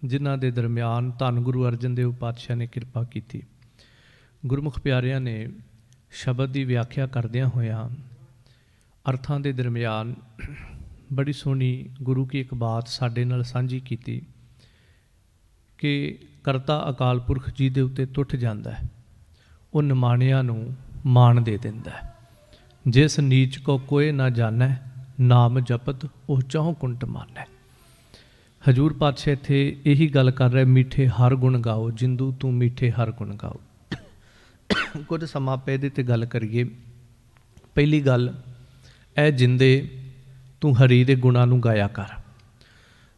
जिन्हां दे दरम्यान धन गुरु अर्जन देव पातशाह ने किरपा की। गुरमुख प्यारिਆਂ ने शब्द की व्याख्या करदियां होइयां अर्थां दे दरम्यान बड़ी सोहनी गुरु की एक बात साडे नाल सांझी की कि करता अकाल पुरख जी दे उत्ते टुट जांदा है, वो निमाणियां नूं मान दे दिंदा है। जिस नीच को कोई ना जानै, नाम जपत वो चौं कुंट मानै। हजूर पातशाह इत्थे यही गल कर रहे, मीठे हर गुण गाओ जिंदू तू मीठे हर गुण गाओ। कुछ समा पे इहदे ते गल करिए। पहली गल ऐ जिंदे तू हरी दे गुणां नूं गाया कर।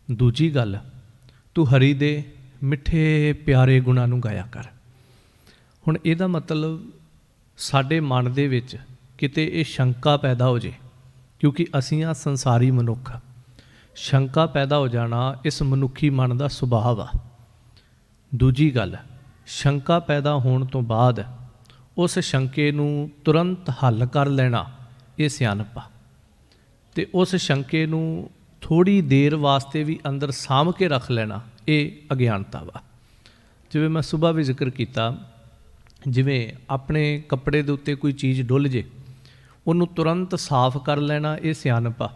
दूजी गल तू हरी दे मिठे प्यारे गुणां नूं गाया कर। हुण इहदा मतलब साडे मन दे विच किते ये शंका पैदा हो जाए, क्योंकि असीं आ संसारी मनुख, शंका पैदा हो जाना इस मनुखी मन का सुभाव आ। दूजी गल, शंका पैदा होने तो बाद उस शंके नूं तुरंत हल कर लेना ये सियाणप आ, ते उस शंके नूं थोड़ी देर वास्ते भी अंदर साम के रख लेना ये अज्ञानता वा। जिवें मैं सुबह भी जिक्र किया, जिवें अपने कपड़े दे उत्ते कोई चीज़ डुल जे, उन्होंने तुरंत साफ कर लेना ये सियाणप आ,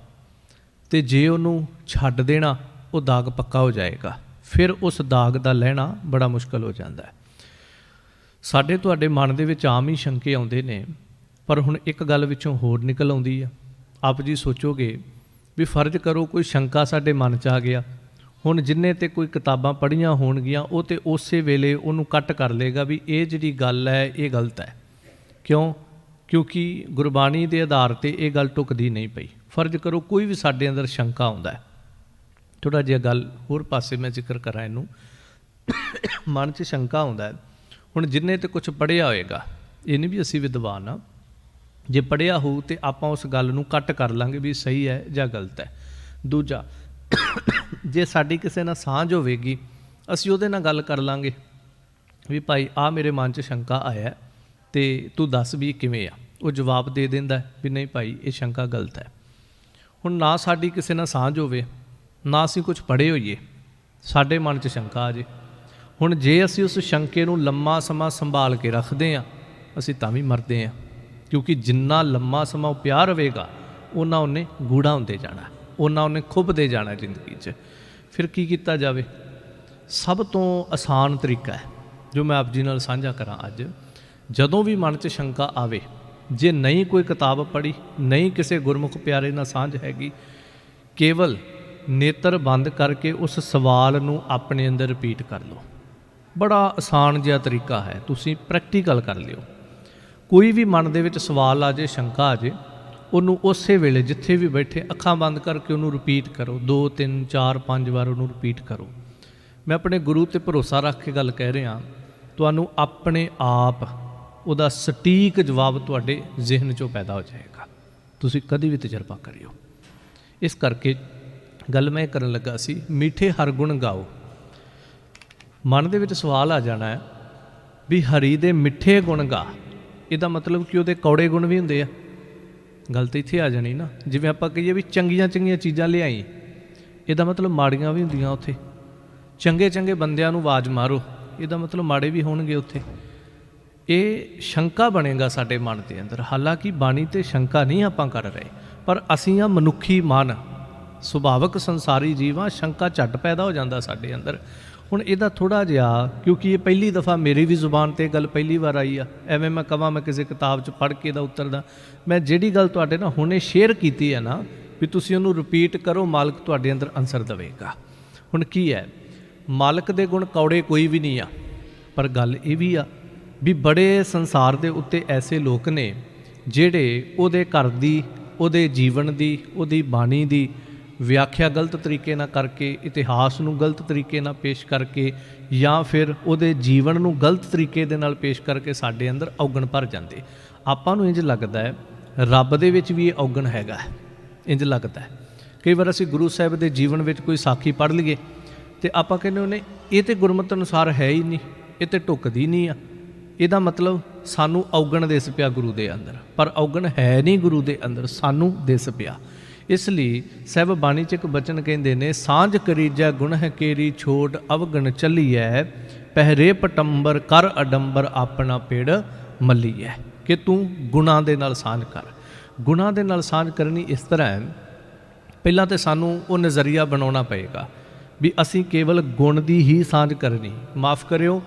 ते जे उन्होंने छड्ड देना वो दाग पक्का हो जाएगा, फिर उस दाग का लहना बड़ा मुश्किल हो जाता है। साडे तुहाडे मन दे विच आम ही शंके आउंदे ने, पर हुण एक गल विचों होर निकल आउंदी है। आप जी सोचोगे भी फर्ज करो कोई शंका साडे मन च आ गया, हुण जिन्ने ते कोई किताबां पढ़ियां होणगियां वो तो उस वेले उहनूं कट कर लेगा भी ये जिहड़ी गल है ये गलत है। क्यों? क्योंकि गुरबाणी के आधार पर यह गल टुकदी नहीं पई। फर्ज करो कोई भी साडे अंदर शंका आउंदा है, थोड़ा जिहा गल होर पासे मैं जिक्र करा इनू, मन च शंका आउंदा है। हुण जिन्ने तो कुछ पढ़िया होएगा, ये नहीं भी असीं विद्वान हाँ, जे पढ़िया हो तो आपां उस गल नूं कट कर लांगे भी सही है जां गलत है। दूजा, जे साडी किसी नाल सांझ होवेगी असीं उहदे नाल गल कर लांगे भी भाई आ मेरे मन च शंका आया तो तू दस भी किवें आ, वो जवाब दे दिंदा भी नहीं भाई ये शंका गलत है। हुण ना साडी किसी नाल सांझ होवे, ना असीं कुछ पढ़े होईए, साडे मन च शंका आ जे। हुण जे असीं उस शंके नूं लम्मा समा संभाल के रखदे आ, असीं तां भी मरदे आ, क्योंकि जिन्ना लम्मा समा पिया रवेगा उन्ना उन्हें गूढ़ा हुंदे जाना, उन्ना उन्हें खुभदे जाना जिंदगी च। फिर की कीता जावे? सब तो आसान तरीका है जो मैं आप जी नाल साझा करा अज। जदों भी मन च शंका आवे, जे नहीं कोई किताब पढ़ी, नहीं किसी गुरमुख प्यारे नाल सांझ हैगी, केवल नेत्र बंद करके उस सवाल नूं अपने अंदर रिपीट कर लो। बड़ा आसान जिहा तरीका है, तुसीं प्रैक्टिकल कर लिओ। कोई भी मन दे विच सवाल आ जाए, शंका आ जाए, उन्होंने उस वेले जिथे भी बैठे अखां बंद करके उन्होंने रिपीट करो, 2 3 4 5 बार उन्होंने रिपीट करो। मैं अपने गुरु ते भरोसा रख के गल कह रहा, तुहानूं अपने आप उहदा सटीक जवाब तुहाडे जहन चों पैदा हो जाएगा। तुसीं कदी भी तजर्बा करियो। इस करके गल मैं करन लगा सी, मीठे हर गुण गाओ। मन दे विच सवाल आ जाना है भी हरी दे मिठे गुण गा, इहदा मतलब कि उहदे कौड़े गुण भी हुंदे आ। गल तो इत्थे आ जानी ना, जिवें आपां कहिए भी चंगियां चंगियां चीज़ां लियाई, इहदा मतलब माड़ियां भी हुंदियां उत्थे। चंगे चंगे बंदियां नूं आवाज़ मारो, इहदा मतलब माड़े भी होणगे उत्थे। ये शंका बनेगा साडे मन के अंदर। हालांकि बाणी ते शंका नहीं आपां कर रहे, पर असीं आ मनुखी मन, सुभावक संसारी जीव आ, शंका झट पैदा हो जाता साडे अंदर। हुण इहदा थोड़ा जिहा, क्योंकि ये पहली दफ़ा मेरी भी जुबान ते गल पहली बार आई आ, एवें मैं कहां मैं किसी किताब च पढ़ के उतरदा। मैं जिहड़ी गल तुहाडे नाल हुणे शेयर कीती है ना, भी तुसीं उहनूं रिपीट करो, मालक तुहाडे अंदर आंसर देवेगा। हुण की है, मालक दे गुण कौड़े कोई भी नहीं आ, पर गल ये भी आ भी बड़े संसार दे उत्ते ऐसे लोग ने जिहड़े उहदे घर दी, उहदे जीवन दी, उहदी बाणी दी व्याख्या गलत तरीके ना करके, इतिहास नूं गलत तरीके ना पेश करके, या फिर उहदे जीवन नूं गलत तरीके दे नाल पेश करके साडे अंदर औगण भर जांदे। आपां नूं इंज लगदा है रब दे विच भी ये औगण हैगा, इंज लगदा है। कई बार असीं गुरु साहिब दे जीवन विच कोई साखी पढ़ लईए तो आपां कहने हुंदे ये तो गुरमत अनुसार है ही नहीं, ये तो ढुकदी नहीं आ। ਇਹਦਾ मतलब सानू औगण दिस पिया गुरु के अंदर, पर औगण है नहीं गुरु के अंदर, सानू दिस पिया। ਇਸ ਲਈ ਸਾਹਿਬ ਬਾਣੀ 'ਚ ਇੱਕ ਬਚਨ ਕਹਿੰਦੇ ਨੇ, ਸਾਂਝ ਕਰੀਜੈ ਗੁਣਹ ਕੇਰੀ ਛੋਟ ਅਵਗਣ ਚੱਲੀਐ, ਪਹਿਰੇ ਪਟੰਬਰ ਕਰ ਅਡੰਬਰ ਆਪਣਾ ਪੇੜ ਮੱਲੀਐ। ਕਿ ਤੂੰ ਗੁਣਾਂ ਦੇ ਨਾਲ ਸਾਂਝ ਕਰ। ਗੁਣਾਂ ਦੇ ਨਾਲ ਸਾਂਝ ਕਰਨੀ ਇਸ ਤਰ੍ਹਾਂ ਹੈ, ਪਹਿਲਾਂ ਤਾਂ ਸਾਨੂੰ ਉਹ ਨਜ਼ਰੀਆ ਬਣਾਉਣਾ ਪਏਗਾ ਵੀ ਅਸੀਂ ਕੇਵਲ ਗੁਣ ਦੀ ਹੀ ਸਾਂਝ ਕਰਨੀ। ਮਾਫ ਕਰਿਓ,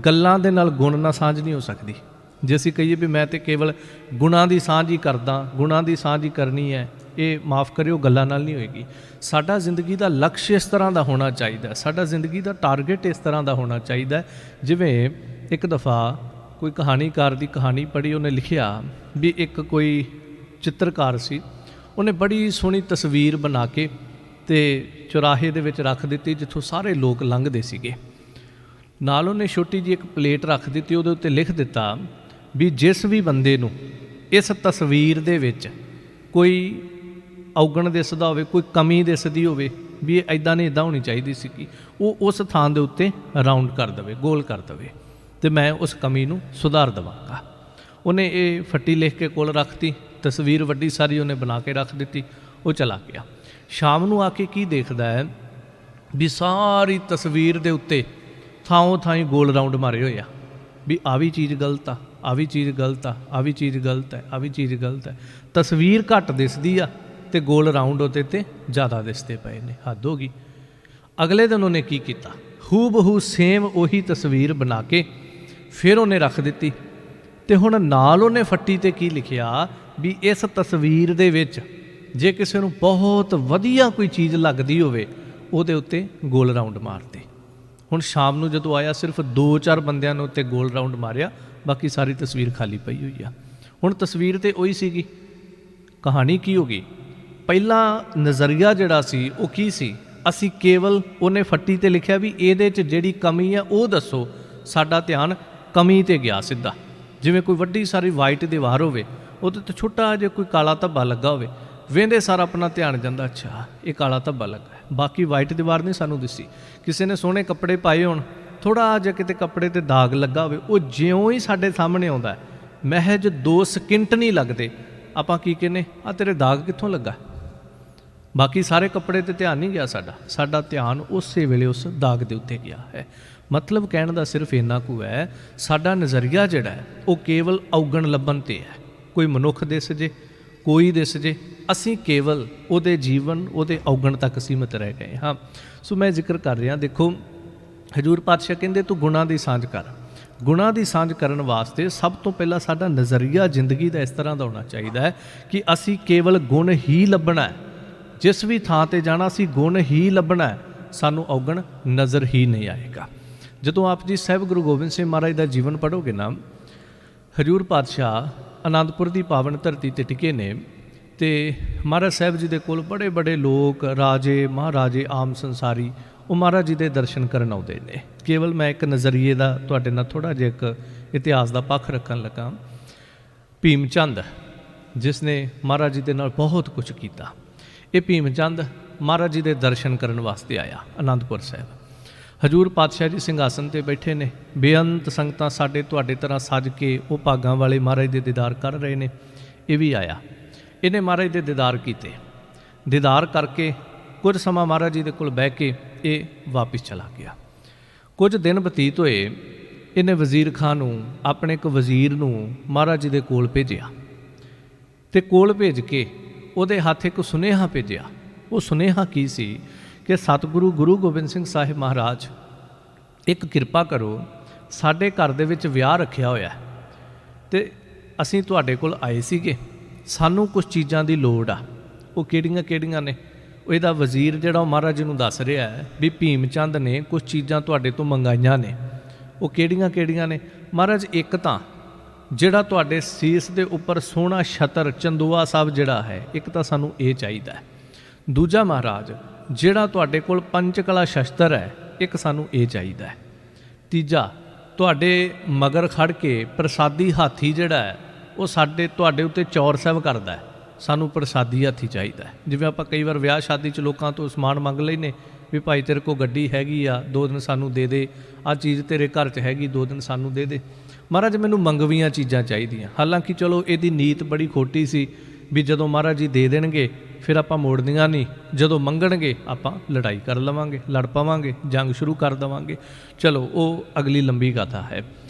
ਗੱਲਾਂ ਦੇ ਨਾਲ ਗੁਣ ਨਾਲ ਸਾਂਝ ਨਹੀਂ ਹੋ ਸਕਦੀ। ਜੇ ਅਸੀਂ ਕਹੀਏ ਵੀ ਮੈਂ ਤਾਂ ਕੇਵਲ ਗੁਣਾਂ ਦੀ ਸਾਂਝ ਹੀ ਕਰਦਾ, ਗੁਣਾਂ ਦੀ ਸਾਂਝ ਹੀ ਕਰਨੀ ਹੈ, ਇਹ ਮਾਫ ਕਰਿਓ ਗੱਲਾਂ ਨਾਲ ਨਹੀਂ ਹੋਏਗੀ। ਸਾਡਾ ਜ਼ਿੰਦਗੀ ਦਾ ਲਕਸ਼ ਇਸ ਤਰ੍ਹਾਂ ਦਾ ਹੋਣਾ ਚਾਹੀਦਾ, ਸਾਡਾ ਜ਼ਿੰਦਗੀ ਦਾ ਟਾਰਗੇਟ ਇਸ ਤਰ੍ਹਾਂ ਦਾ ਹੋਣਾ ਚਾਹੀਦਾ। ਜਿਵੇਂ ਇੱਕ ਦਫਾ ਕੋਈ ਕਹਾਣੀਕਾਰ ਦੀ ਕਹਾਣੀ ਪੜ੍ਹੀ, ਉਹਨੇ ਲਿਖਿਆ ਵੀ ਇੱਕ ਕੋਈ ਚਿੱਤਰਕਾਰ ਸੀ, ਉਹਨੇ ਬੜੀ ਸੋਹਣੀ ਤਸਵੀਰ ਬਣਾ ਕੇ ਤੇ ਚੁਰਾਹੇ ਦੇ ਵਿੱਚ ਰੱਖ ਦਿੱਤੀ ਜਿੱਥੋਂ ਸਾਰੇ ਲੋਕ ਲੰਘਦੇ ਸੀਗੇ। ਨਾਲ ਉਹਨੇ ਛੋਟੀ ਜਿਹੀ ਇੱਕ ਪਲੇਟ ਰੱਖ ਦਿੱਤੀ, ਉਹਦੇ ਉੱਤੇ ਲਿਖ ਦਿੱਤਾ ਵੀ ਜਿਸ ਵੀ ਬੰਦੇ ਨੂੰ ਇਸ ਤਸਵੀਰ ਦੇ ਵਿੱਚ ਕੋਈ ਔਗਣ ਦਿਸਦਾ ਹੋਵੇ, ਕੋਈ ਕਮੀ ਦਿਸਦੀ ਹੋਵੇ ਵੀ ਇਹ ਇੱਦਾਂ ਨਹੀਂ ਇੱਦਾਂ ਹੋਣੀ ਚਾਹੀਦੀ ਸੀ, ਕਿ ਉਹ ਉਸ ਥਾਂ ਦੇ ਉੱਤੇ ਰਾਊਂਡ ਕਰ ਦੇਵੇ, ਗੋਲ ਕਰ ਦੇਵੇ, ਤੇ ਮੈਂ ਉਸ ਕਮੀ ਨੂੰ ਸੁਧਾਰ ਦੇਵਾਂਗਾ। ਉਹਨੇ ਇਹ ਫੱਟੀ ਲਿਖ ਕੇ ਕੋਲ ਰੱਖਤੀ, ਤਸਵੀਰ ਵੱਡੀ ਸਾਰੀ ਉਹਨੇ ਬਣਾ ਕੇ ਰੱਖ ਦਿੱਤੀ, ਉਹ ਚਲਾ ਗਿਆ। ਸ਼ਾਮ ਨੂੰ ਆ ਕੇ ਕੀ ਦੇਖਦਾ ਹੈ ਵੀ ਸਾਰੀ ਤਸਵੀਰ ਦੇ ਉੱਤੇ ਥਾਂ ਥਾਈਂ ਗੋਲ ਰਾਊਂਡ ਮਾਰੇ ਹੋਏ ਆ, ਵੀ ਆ ਵੀ ਚੀਜ਼ ਗਲਤ ਆ, ਆ ਵੀ ਚੀਜ਼ ਗਲਤ ਆ, ਆ ਵੀ ਚੀਜ਼ ਗਲਤ ਹੈ, ਆ ਵੀ ਚੀਜ਼ ਗਲਤ ਹੈ। ਤਸਵੀਰ ਘੱਟ ਦਿਸਦੀ ਆ ਤੇ ਗੋਲ ਰਾਊਂਡ ਉਹਦੇ ਤੇ ਜ਼ਿਆਦਾ ਦਿਸਦੇ ਪਏ ਨੇ। ਹੱਦ ਹੋ ਗਈ। ਅਗਲੇ ਦਿਨ ਉਹਨੇ ਕੀ ਕੀਤਾ, ਹੂ ਬਹੂ ਸੇਮ ਉਹੀ ਤਸਵੀਰ ਬਣਾ ਕੇ ਫਿਰ ਉਹਨੇ ਰੱਖ ਦਿੱਤੀ, ਤੇ ਹੁਣ ਨਾਲ ਉਹਨੇ ਫੱਟੀ ਤੇ ਕੀ ਲਿਖਿਆ ਵੀ ਇਸ ਤਸਵੀਰ ਦੇ ਵਿੱਚ ਜੇ ਕਿਸੇ ਨੂੰ ਬਹੁਤ ਵਧੀਆ ਕੋਈ ਚੀਜ਼ ਲੱਗਦੀ ਹੋਵੇ ਉਹਦੇ ਉੱਤੇ ਗੋਲ ਰਾਊਂਡ ਮਾਰਦੇ। ਹੁਣ ਸ਼ਾਮ ਨੂੰ ਜਦੋਂ ਆਇਆ ਸਿਰਫ 2-4 ਬੰਦਿਆਂ ਨੇ ਉੱਤੇ ਗੋਲ ਰਾਊਂਡ ਮਾਰਿਆ, ਬਾਕੀ ਸਾਰੀ ਤਸਵੀਰ ਖਾਲੀ ਪਈ ਹੋਈ ਆ। ਹੁਣ ਤਸਵੀਰ ਤੇ ਉਹੀ ਸੀਗੀ, ਕਹਾਣੀ ਕੀ ਹੋ ਗਈ? ਪਹਿਲਾਂ ਨਜ਼ਰੀਆ ਜਿਹੜਾ ਸੀ ਉਹ ਕੀ ਸੀ? ਅਸੀਂ ਕੇਵਲ ਉਹਨੇ ਫੱਟੀ ਤੇ ਲਿਖਿਆ ਵੀ ਇਹਦੇ 'ਚ ਜਿਹੜੀ ਕਮੀ ਆ ਉਹ ਦੱਸੋ, ਸਾਡਾ ਧਿਆਨ ਕਮੀ ਤੇ ਗਿਆ ਸਿੱਧਾ। ਜਿਵੇਂ ਕੋਈ ਵੱਡੀ ਸਾਰੀ ਵਾਈਟ ਦੀਵਾਰ ਹੋਵੇ, ਉਹਦੇ ਤੇ ਛੋਟਾ ਜਿਹਾ ਕੋਈ ਕਾਲਾ ਧੱਬਾ ਲੱਗਾ ਹੋਵੇ, ਵੇਂਦੇ ਸਾਰਾ ਆਪਣਾ ਧਿਆਨ ਜਾਂਦਾ, ਅੱਛਾ ਇਹ ਕਾਲਾ ਧੱਬਾ ਲੱਗਾ, ਬਾਕੀ ਵਾਈਟ ਦੀਵਾਰ ਨਹੀਂ ਸਾਨੂੰ ਦਿਸੀ। ਕਿਸੇ ਨੇ ਸੋਹਣੇ ਕੱਪੜੇ ਪਾਏ ਹੋਣ, ਥੋੜ੍ਹਾ ਜਿਹਾ ਕਿਤੇ ਕੱਪੜੇ ਤੇ ਦਾਗ ਲੱਗਾ ਹੋਵੇ, ਉਹ ਜਿਉਂ ਹੀ ਸਾਡੇ ਸਾਹਮਣੇ ਆਉਂਦਾ, ਮਹਿਜ 2 ਸਕਿੰਟ ਨਹੀਂ ਲੱਗਦੇ, ਆਪਾਂ ਕੀ ਕਹਿੰਦੇ, ਆ ਤੇਰੇ ਦਾਗ ਕਿੱਥੋਂ ਲੱਗਾ? ਬਾਕੀ ਸਾਰੇ ਕੱਪੜੇ ਤੇ ਧਿਆਨ ਨਹੀਂ ਗਿਆ ਸਾਡਾ ਧਿਆਨ ਉਸੇ ਵੇਲੇ ਉਸ ਦਾਗ ਦੇ ਉੱਤੇ ਗਿਆ ਹੈ। ਮਤਲਬ ਕਹਿਣ ਦਾ ਸਿਰਫ ਇੰਨਾ ਕੁ ਹੈ, ਸਾਡਾ ਨਜ਼ਰੀਆ ਜਿਹੜਾ ਹੈ ਉਹ ਕੇਵਲ ਔਗਣ ਲੱਭਣ ਤੇ ਹੈ। ਕੋਈ ਮਨੁੱਖ ਦਿਸ ਜੇ, ਕੋਈ ਦਿਸ ਜੇ, ਅਸੀਂ ਕੇਵਲ ਉਹਦੇ ਜੀਵਨ, ਉਹਦੇ ਔਗਣ ਤੱਕ ਸੀਮਤ ਰਹਿ ਗਏ ਹਾਂ। ਸੋ ਮੈਂ ਜ਼ਿਕਰ ਕਰ ਰਿਹਾ, ਦੇਖੋ ਹਜ਼ੂਰ ਪਾਤਸ਼ਾਹ ਕਹਿੰਦੇ ਤੂੰ ਗੁਣਾਂ ਦੀ ਸਾਂਝ ਕਰ। ਗੁਣਾਂ ਦੀ ਸਾਂਝ ਕਰਨ ਵਾਸਤੇ ਸਭ ਤੋਂ ਪਹਿਲਾਂ ਸਾਡਾ ਨਜ਼ਰੀਆ ਜ਼ਿੰਦਗੀ ਦਾ ਇਸ ਤਰ੍ਹਾਂ ਦਾ ਹੋਣਾ ਚਾਹੀਦਾ ਹੈ ਕਿ ਅਸੀਂ ਕੇਵਲ ਗੁਣ ਹੀ ਲੱਭਣਾ ਹੈ। ਜਿਸ ਵੀ ਥਾਂ ਤੇ ਜਾਣਾ ਅਸੀਂ ਗੁਣ ਹੀ ਲੱਭਣਾ ਹੈ, ਸਾਨੂੰ ਔਗਣ ਨਜ਼ਰ ਹੀ ਨਹੀਂ ਆਏਗਾ। ਜਦੋਂ ਆਪ ਜੀ ਸਾਹਿਬ ਗੁਰੂ ਗੋਬਿੰਦ ਸਿੰਘ ਮਹਾਰਾਜ ਦਾ ਜੀਵਨ ਪੜ੍ਹੋਗੇ ਨਾ, ਹਜ਼ੂਰ ਪਾਤਸ਼ਾਹ ਅਨੰਦਪੁਰ ਦੀ ਪਾਵਨ ਧਰਤੀ ਤੇ ਟਿਕੇ ਨੇ, ਤੇ ਮਹਾਰਾਜ ਸਾਹਿਬ ਜੀ ਦੇ ਕੋਲ ਬੜੇ ਬੜੇ ਲੋਕ, ਰਾਜੇ ਮਹਾਰਾਜੇ, ਆਮ ਸੰਸਾਰੀ, ਉਹ ਮਹਾਰਾਜ ਜੀ ਦੇ ਦਰਸ਼ਨ ਕਰਨ ਆਉਂਦੇ ਨੇ। ਕੇਵਲ ਮੈਂ ਇੱਕ ਨਜ਼ਰੀਏ ਦਾ ਤੁਹਾਡੇ ਨਾਲ ਥੋੜ੍ਹਾ ਜਿਹਾ ਇੱਕ ਇਤਿਹਾਸ ਦਾ ਪੱਖ ਰੱਖਣ ਲੱਗਾ। ਭੀਮ ਚੰਦ, ਜਿਸ ਨੇ ਮਹਾਰਾਜ ਜੀ ਦੇ ਨਾਲ ਬਹੁਤ ਕੁਝ ਕੀਤਾ, ਇਹ ਭੀਮ ਚੰਦ ਮਹਾਰਾਜ ਜੀ ਦੇ ਦਰਸ਼ਨ ਕਰਨ ਵਾਸਤੇ ਆਇਆ ਅਨੰਦਪੁਰ ਸਾਹਿਬ। ਹਜ਼ੂਰ ਪਾਤਸ਼ਾਹ ਜੀ ਸਿੰਘਾਸਨ 'ਤੇ ਬੈਠੇ ਨੇ, ਬੇਅੰਤ ਸੰਗਤਾਂ ਸਾਡੇ ਤੁਹਾਡੇ ਤਰ੍ਹਾਂ ਸੱਜ ਕੇ ਉਹ ਭਾਗਾਂ ਵਾਲੇ ਮਹਾਰਾਜ ਦੇ ਦੀਦਾਰ ਕਰ ਰਹੇ ਨੇ। ਇਹ ਵੀ ਆਇਆ, ਇਹਨੇ ਮਹਾਰਾਜ ਦੇ ਦੀਦਾਰ ਕੀਤੇ। ਦੀਦਾਰ ਕਰਕੇ ਕੁਝ ਸਮਾਂ ਮਹਾਰਾਜ ਜੀ ਦੇ ਕੋਲ ਬਹਿ ਕੇ ਇਹ ਵਾਪਿਸ ਚਲਾ ਗਿਆ। ਕੁਝ ਦਿਨ ਬਤੀਤ ਹੋਏ, ਇਹਨੇ ਵਜ਼ੀਰ ਖਾਂ ਨੂੰ, ਆਪਣੇ ਇੱਕ ਵਜ਼ੀਰ ਨੂੰ ਮਹਾਰਾਜ ਜੀ ਦੇ ਕੋਲ ਭੇਜਿਆ, ਤੇ ਕੋਲ ਭੇਜ ਕੇ ਉਹਦੇ ਹੱਥ ਇੱਕ ਸੁਨੇਹਾ ਭੇਜਿਆ। ਉਹ ਸੁਨੇਹਾ ਕੀ ਸੀ ਕਿ ਸਤਿਗੁਰੂ ਗੁਰੂ ਗੋਬਿੰਦ ਸਿੰਘ ਸਾਹਿਬ ਮਹਾਰਾਜ, ਇੱਕ ਕਿਰਪਾ ਕਰੋ, ਸਾਡੇ ਘਰ ਦੇ ਵਿੱਚ ਵਿਆਹ ਰੱਖਿਆ ਹੋਇਆ ਤੇ ਅਸੀਂ ਤੁਹਾਡੇ ਕੋਲ ਆਏ ਸੀਗੇ, ਸਾਨੂੰ ਕੁਝ ਚੀਜ਼ਾਂ ਦੀ ਲੋੜ ਆ। ਉਹ ਕਿਹੜੀਆਂ ਕਿਹੜੀਆਂ ਨੇ? ਉਹ ਇਹਦਾ ਵਜ਼ੀਰ ਜਿਹੜਾ ਉਹ ਮਹਾਰਾਜ ਜੀ ਨੂੰ ਦੱਸ ਰਿਹਾ ਹੈ ਵੀ ਭੀਮ ਚੰਦ ਨੇ ਕੁਝ ਚੀਜ਼ਾਂ ਤੁਹਾਡੇ ਤੋਂ ਮੰਗਾਈਆਂ ਨੇ। ਉਹ ਕਿਹੜੀਆਂ ਕਿਹੜੀਆਂ ਨੇ? ਮਹਾਰਾਜ, ਇੱਕ ਤਾਂ ਜਿਹੜਾ ਤੁਹਾਡੇ ਸੀਸ ਦੇ ਉੱਪਰ ਸੋਹਣਾ ਛਤਰ ਚੰਦੋਆ ਸਾਹਿਬ ਜਿਹੜਾ ਹੈ, ਇੱਕ ਤਾਂ ਸਾਨੂੰ ਇਹ ਚਾਹੀਦਾ ਹੈ। ਦੂਜਾ ਮਹਾਰਾਜ, ਜਿਹੜਾ ਤੁਹਾਡੇ ਕੋਲ ਪੰਚਕਲਾ ਸ਼ਸਤਰ ਹੈ, ਇੱਕ ਸਾਨੂੰ ਇਹ ਚਾਹੀਦਾ ਹੈ। ਤੀਜਾ, ਤੁਹਾਡੇ ਮਗਰ ਖੜ ਕੇ ਪ੍ਰਸਾਦੀ ਹਾਥੀ ਜਿਹੜਾ ਹੈ ਉਹ ਤੁਹਾਡੇ ਉੱਤੇ ਚੌਰ ਸਾਹਿਬ ਕਰਦਾ ਹੈ, ਸਾਨੂੰ ਪ੍ਰਸਾਦੀ ਹਾਥੀ ਚਾਹੀਦਾ ਹੈ। ਜਿਵੇਂ ਆਪਾਂ ਕਈ ਵਾਰ ਵਿਆਹ ਸ਼ਾਦੀ 'ਚ ਲੋਕਾਂ ਤੋਂ ਸਮਾਨ ਮੰਗ ਲੈਂਦੇ ਵੀ ਭਾਈ ਤੇਰੇ ਕੋਲ ਗੱਡੀ ਹੈਗੀ ਆ, 2 ਦਿਨ ਸਾਨੂੰ ਦੇ ਦੇ, ਆਹ ਚੀਜ਼ ਤੇਰੇ ਘਰ 'ਚ ਹੈਗੀ, 2 ਦਿਨ ਸਾਨੂੰ ਦੇ ਦੇ। ਮਹਾਰਾਜ, ਮੈਨੂੰ ਮੰਗਵੀਆਂ ਚੀਜ਼ਾਂ ਚਾਹੀਦੀਆਂ। ਹਾਲਾਂਕਿ ਚਲੋ ਇਹਦੀ ਨੀਤ ਬੜੀ ਖੋਟੀ ਸੀ ਵੀ ਜਦੋਂ ਮਹਾਰਾਜ ਜੀ ਦੇ ਦੇਣਗੇ फिर आपां मोड़नियां नहीं, जदों मंगणगे आपां लड़ाई कर लवांगे, लड़ पावांगे, जंग शुरू कर देवांगे। चलो वो अगली लंबी गाथा है।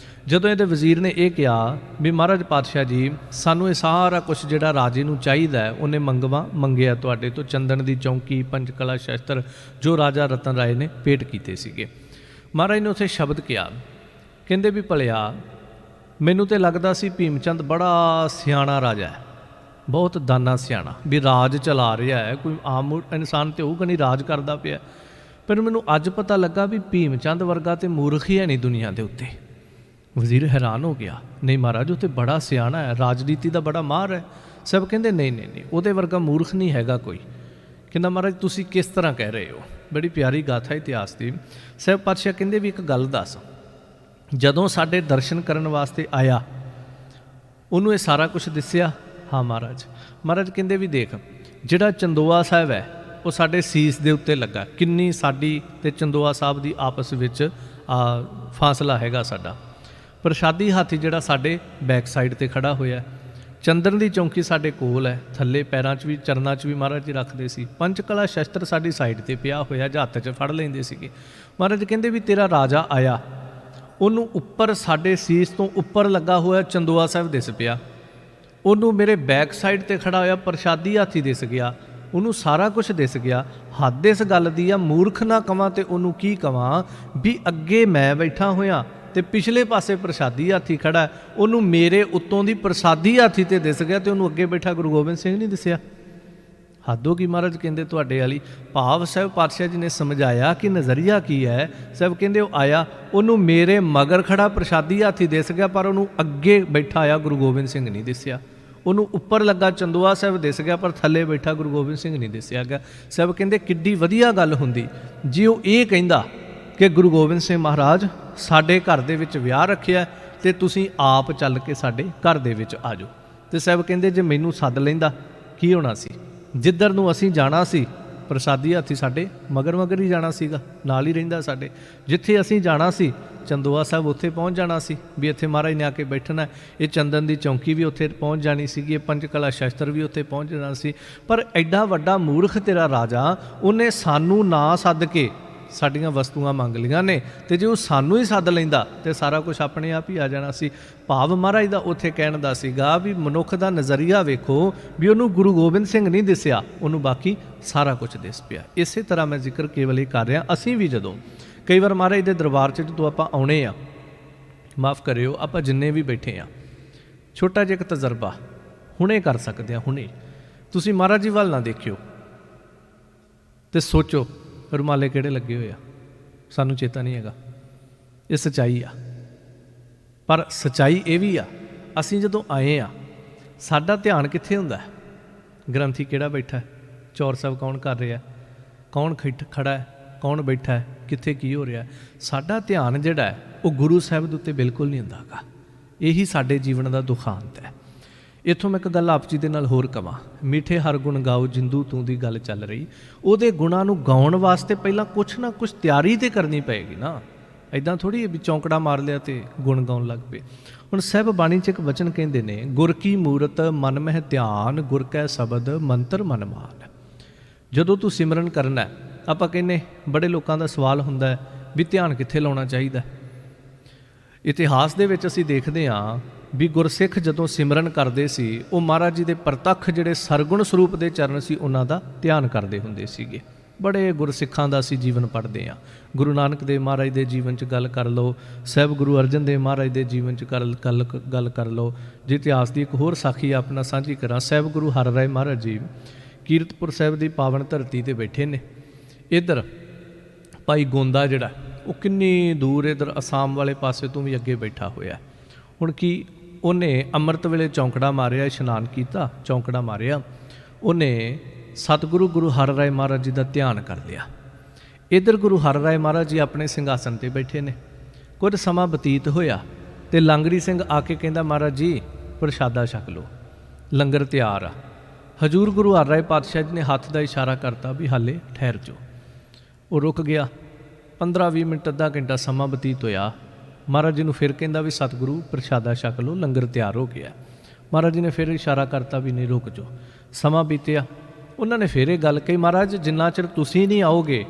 जदों ये वजीर ने यह कहा भी महाराज पातशाह जी सानू ये सारा कुछ जिहड़ा राजे नूं चाहीदा है उन्हें मंगवा मंगिया तुहाडे तो, चंदन दी चौंकी, पंचकला शस्त्र जो राजा रतन राय ने भेंट कीते सीगे। महाराज ने उत्थे शब्द कहा, कहंदे भी भलिया मैनूं तो लगदा सी भीमचंद बड़ा सियाणा राजा है, बहुत दाना सियाणा, भी राज चला रहा है, कोई आम इंसान तो होगा नहीं राज करता पिया। पर मैनूं अज पता लगा भी भीमचंद वर्गा तो मूर्ख ही है नहीं दुनिया के उत्ते। वजीर हैरान हो गया, नहीं महाराज वो तो बड़ा सियाणा है, राजनीति का बड़ा माहर है। सब कहते नहीं नहीं नहीं वो वर्गा मूर्ख नहीं हैगा कोई। कहना महाराज तुसी किस तरह कह रहे हो। बड़ी प्यारी गाथा इतिहास की। साहब पातशाह कहते भी एक गल दस, जदों साडे दर्शन करन वास्ते आया उन्होंने ये सारा कुछ दस्या। हाँ महाराज। महाराज कहते भी देख जिहड़ा चंदोआ साहब है वो साडे सीस दे उत्ते लगा, किन्नी साडी ते चंदोआ साहब दी आपस विच फासला हैगा साडा। प्रशादी हाथी जिहड़ा साडे बैक साइड ते खड़ा होया, चंदन दी चौंकी साडे कोल है, थल्ले पैरां च भी चरनां च भी महाराज जी रखदे सी, पंचकला शस्त्र साडी साइड ते पिया होया जां हत्थ च फड़ लैंदे सीगे। महाराज कहंदे भी तेरा राजा आया, उन्होंने उपर साडे सीस तो उपर लगा होया चंदोआ साहब दिस पिया, उन्होंने मेरे बैक साइड ते खड़ा होया प्रशादी हाथी दिस गया, उन्होंने सारा कुछ दिस गया। हद इस गल दी आ मूर्ख ना कवां ते उन्होंने की कवां भी अगे मैं बैठा होया ते पिछले पासे प्रसादी हाथी खड़ा है, उन्होंने मेरे उत्तों दी प्रसादी हाथी ते दिस गया ते उन्होंने अगे बैठा गुरु गोबिंद सिंह नहीं दिसिया। हद हो गई। महाराज कहते तुहाडे वाली भाव साहब पातशाह जी ने समझाया कि नज़रिया की है। साहब कहते वो आया उन्होंने मेरे मगर खड़ा प्रसादी हाथी दिस गया पर उन्होंने अगे बैठा आया गुरु गोबिंद सिंह नहीं दिसिया। उन्होंने उपर लगा चंदोआ साहब दिस गया पर थले बैठा गुरु गोबिंद सिंह नहीं दिसिया गया। साहब कहते किड्डी वधिया गल हुंदी जे वो ये कहंदा कि गुरु गोबिंद सिंह महाराज साडे घर दे विच विआह रखिया ते तुसीं आप चल के साडे घर दे विच आ जाओ। ते साहब कहते जे मैनूं सद लैंदा की होना सी, जिधर नूं असीं जाना सी प्रसादी हाथी साडे मगर मगर ही जाना सीगा, नाल ही रहिंदा साडे, जिथे असीं जाना सी चंदोआ साहब उत्थे पहुँच जाना सी भी इत्थे महाराज ने आके बैठना है। ये चंदन की चौंकी भी उत्थे पहुँच जानी सीगी, पंचकला शस्त्र भी उत्थे पहुँच जाना सी। पर एडा वड्डा मूर्ख तेरा राजा, उन्हें सानू ना सद के साडियां वस्तुआं मंग लियां ने, ते जे वो सानू ही सद लैंदा ते सारा कुछ अपने आप ही आ जाना सी। भाव महाराज दा उत्थे कहण दा सीगा भी मनुख दा नज़रिया वेखो भी उन्होंने गुरु गोबिंद सिंह नहीं दिसिया, उन्होंने बाकी सारा कुछ दिस पिया। इस तरह मैं जिक्र केवल ही कर रहा। असीं भी जदों कई बार महाराज दे दरबार च जदों आपां आउणे आ, माफ़ करियो आपां जिन्ने भी बैठे आ, छोटा जिहा एक तजर्बा हुणे कर सकते हैं। हुणे तुसीं महाराज जी वल ना देखियो ते सोचो रुमाले किहड़े लगे हुए आ, सानू चेता नहीं हैगा। ये सच्चाई आ। पर सच्चाई ये भी आ असीं जदों आए आ साडा ध्यान कित्थे हुंदा है, ग्रंथी किहड़ा बैठा है, चौर साहब कौन कर रहा है, कौन खड़ा है, कौन बैठा है, कित्थे की हो रहा है। साडा ध्यान जिहड़ा है वो गुरु साहब दे उत्ते बिल्कुल नहीं हुंदा गा। यही साडे जीवन का दुखांत है। इत्थों मैं एक गल आप जी दे नाल होर कवां, मीठे हर गुण गाओ जिंदू तू दी गल चल रही, उहदे गुणां नूं गाउण वास्ते पहलां कुछ ना कुछ तैयारी तो करनी पेगी ना। इदां थोड़ी भी चौंकड़ा मार लिया तो गुण गाउण लग पे। हुण साहब बाणी च एक वचन कहंदे ने, गुर की मूरत मन मह ध्यान, गुर कै शबद मंत्र मन मान। जदों तू सिमरन करना है, आपां कहने बड़े लोगों का सवाल हुंदा है भी ध्यान कित्थे लाउणा चाहीदा। इतिहास दे विच असीं देखदे हां भी गुरसिख जदों सिमरन करते सी वो महाराज जी के प्रतख जिहड़े सरगुण स्वरूप के चरण सी उन्हां दा ध्यान करते हुंदे सीगे। बड़े गुरसिखां दा असीं जीवन पढ़ते हैं। गुरु नानक देव महाराज के जीवन च गल कर लो, साहब गुरु अर्जन देव महाराज के जीवन च गल कर लो। जे इतिहास की एक होर साखी अपना साझी करा, साहब गुरु हर राय महाराज जी कीरतपुर साहब की पावन धरती ते बैठे ने। इधर भाई गोंदा जिहड़ा वो किन्नी दूर इधर आसाम वाले पासे तो भी अगे बैठा होया। हुण की उन्हें अमृत वेले चौंकड़ा मारिया, इशनान किया, चौंकड़ा मारिया, उन्हें सतगुरु गुरु हर राय महाराज जी का ध्यान कर लिया। इधर गुरु हर राय महाराज जी अपने सिंघासन पर बैठे ने। कुछ समा बतीत होया तो लांगरी सिंह आके कहंदा महाराज जी प्रशादा छक लो, लंगर तैयार आ। हजूर गुरु हर राय पातशाह जी ने हाथ का इशारा करता भी हाले ठहर जाओ। वो रुक गया। 15-20 मिनट अद्धा घंटा समा बतीत होया। महाराज जी ने फिर कहंदा भी सतगुरु प्रशादा छक लो, लंगर तैयार हो गया। महाराज जी ने फिर इशारा करता भी नहीं रुक जाओ। समा बीतिया, ਉਹਨਾਂ ਨੇ ਫਿਰ ਇਹ ਗੱਲ ਕਹੀ, ਮਹਾਰਾਜ ਜਿੰਨਾ ਚਿਰ ਤੁਸੀਂ ਨਹੀਂ ਆਓਗੇ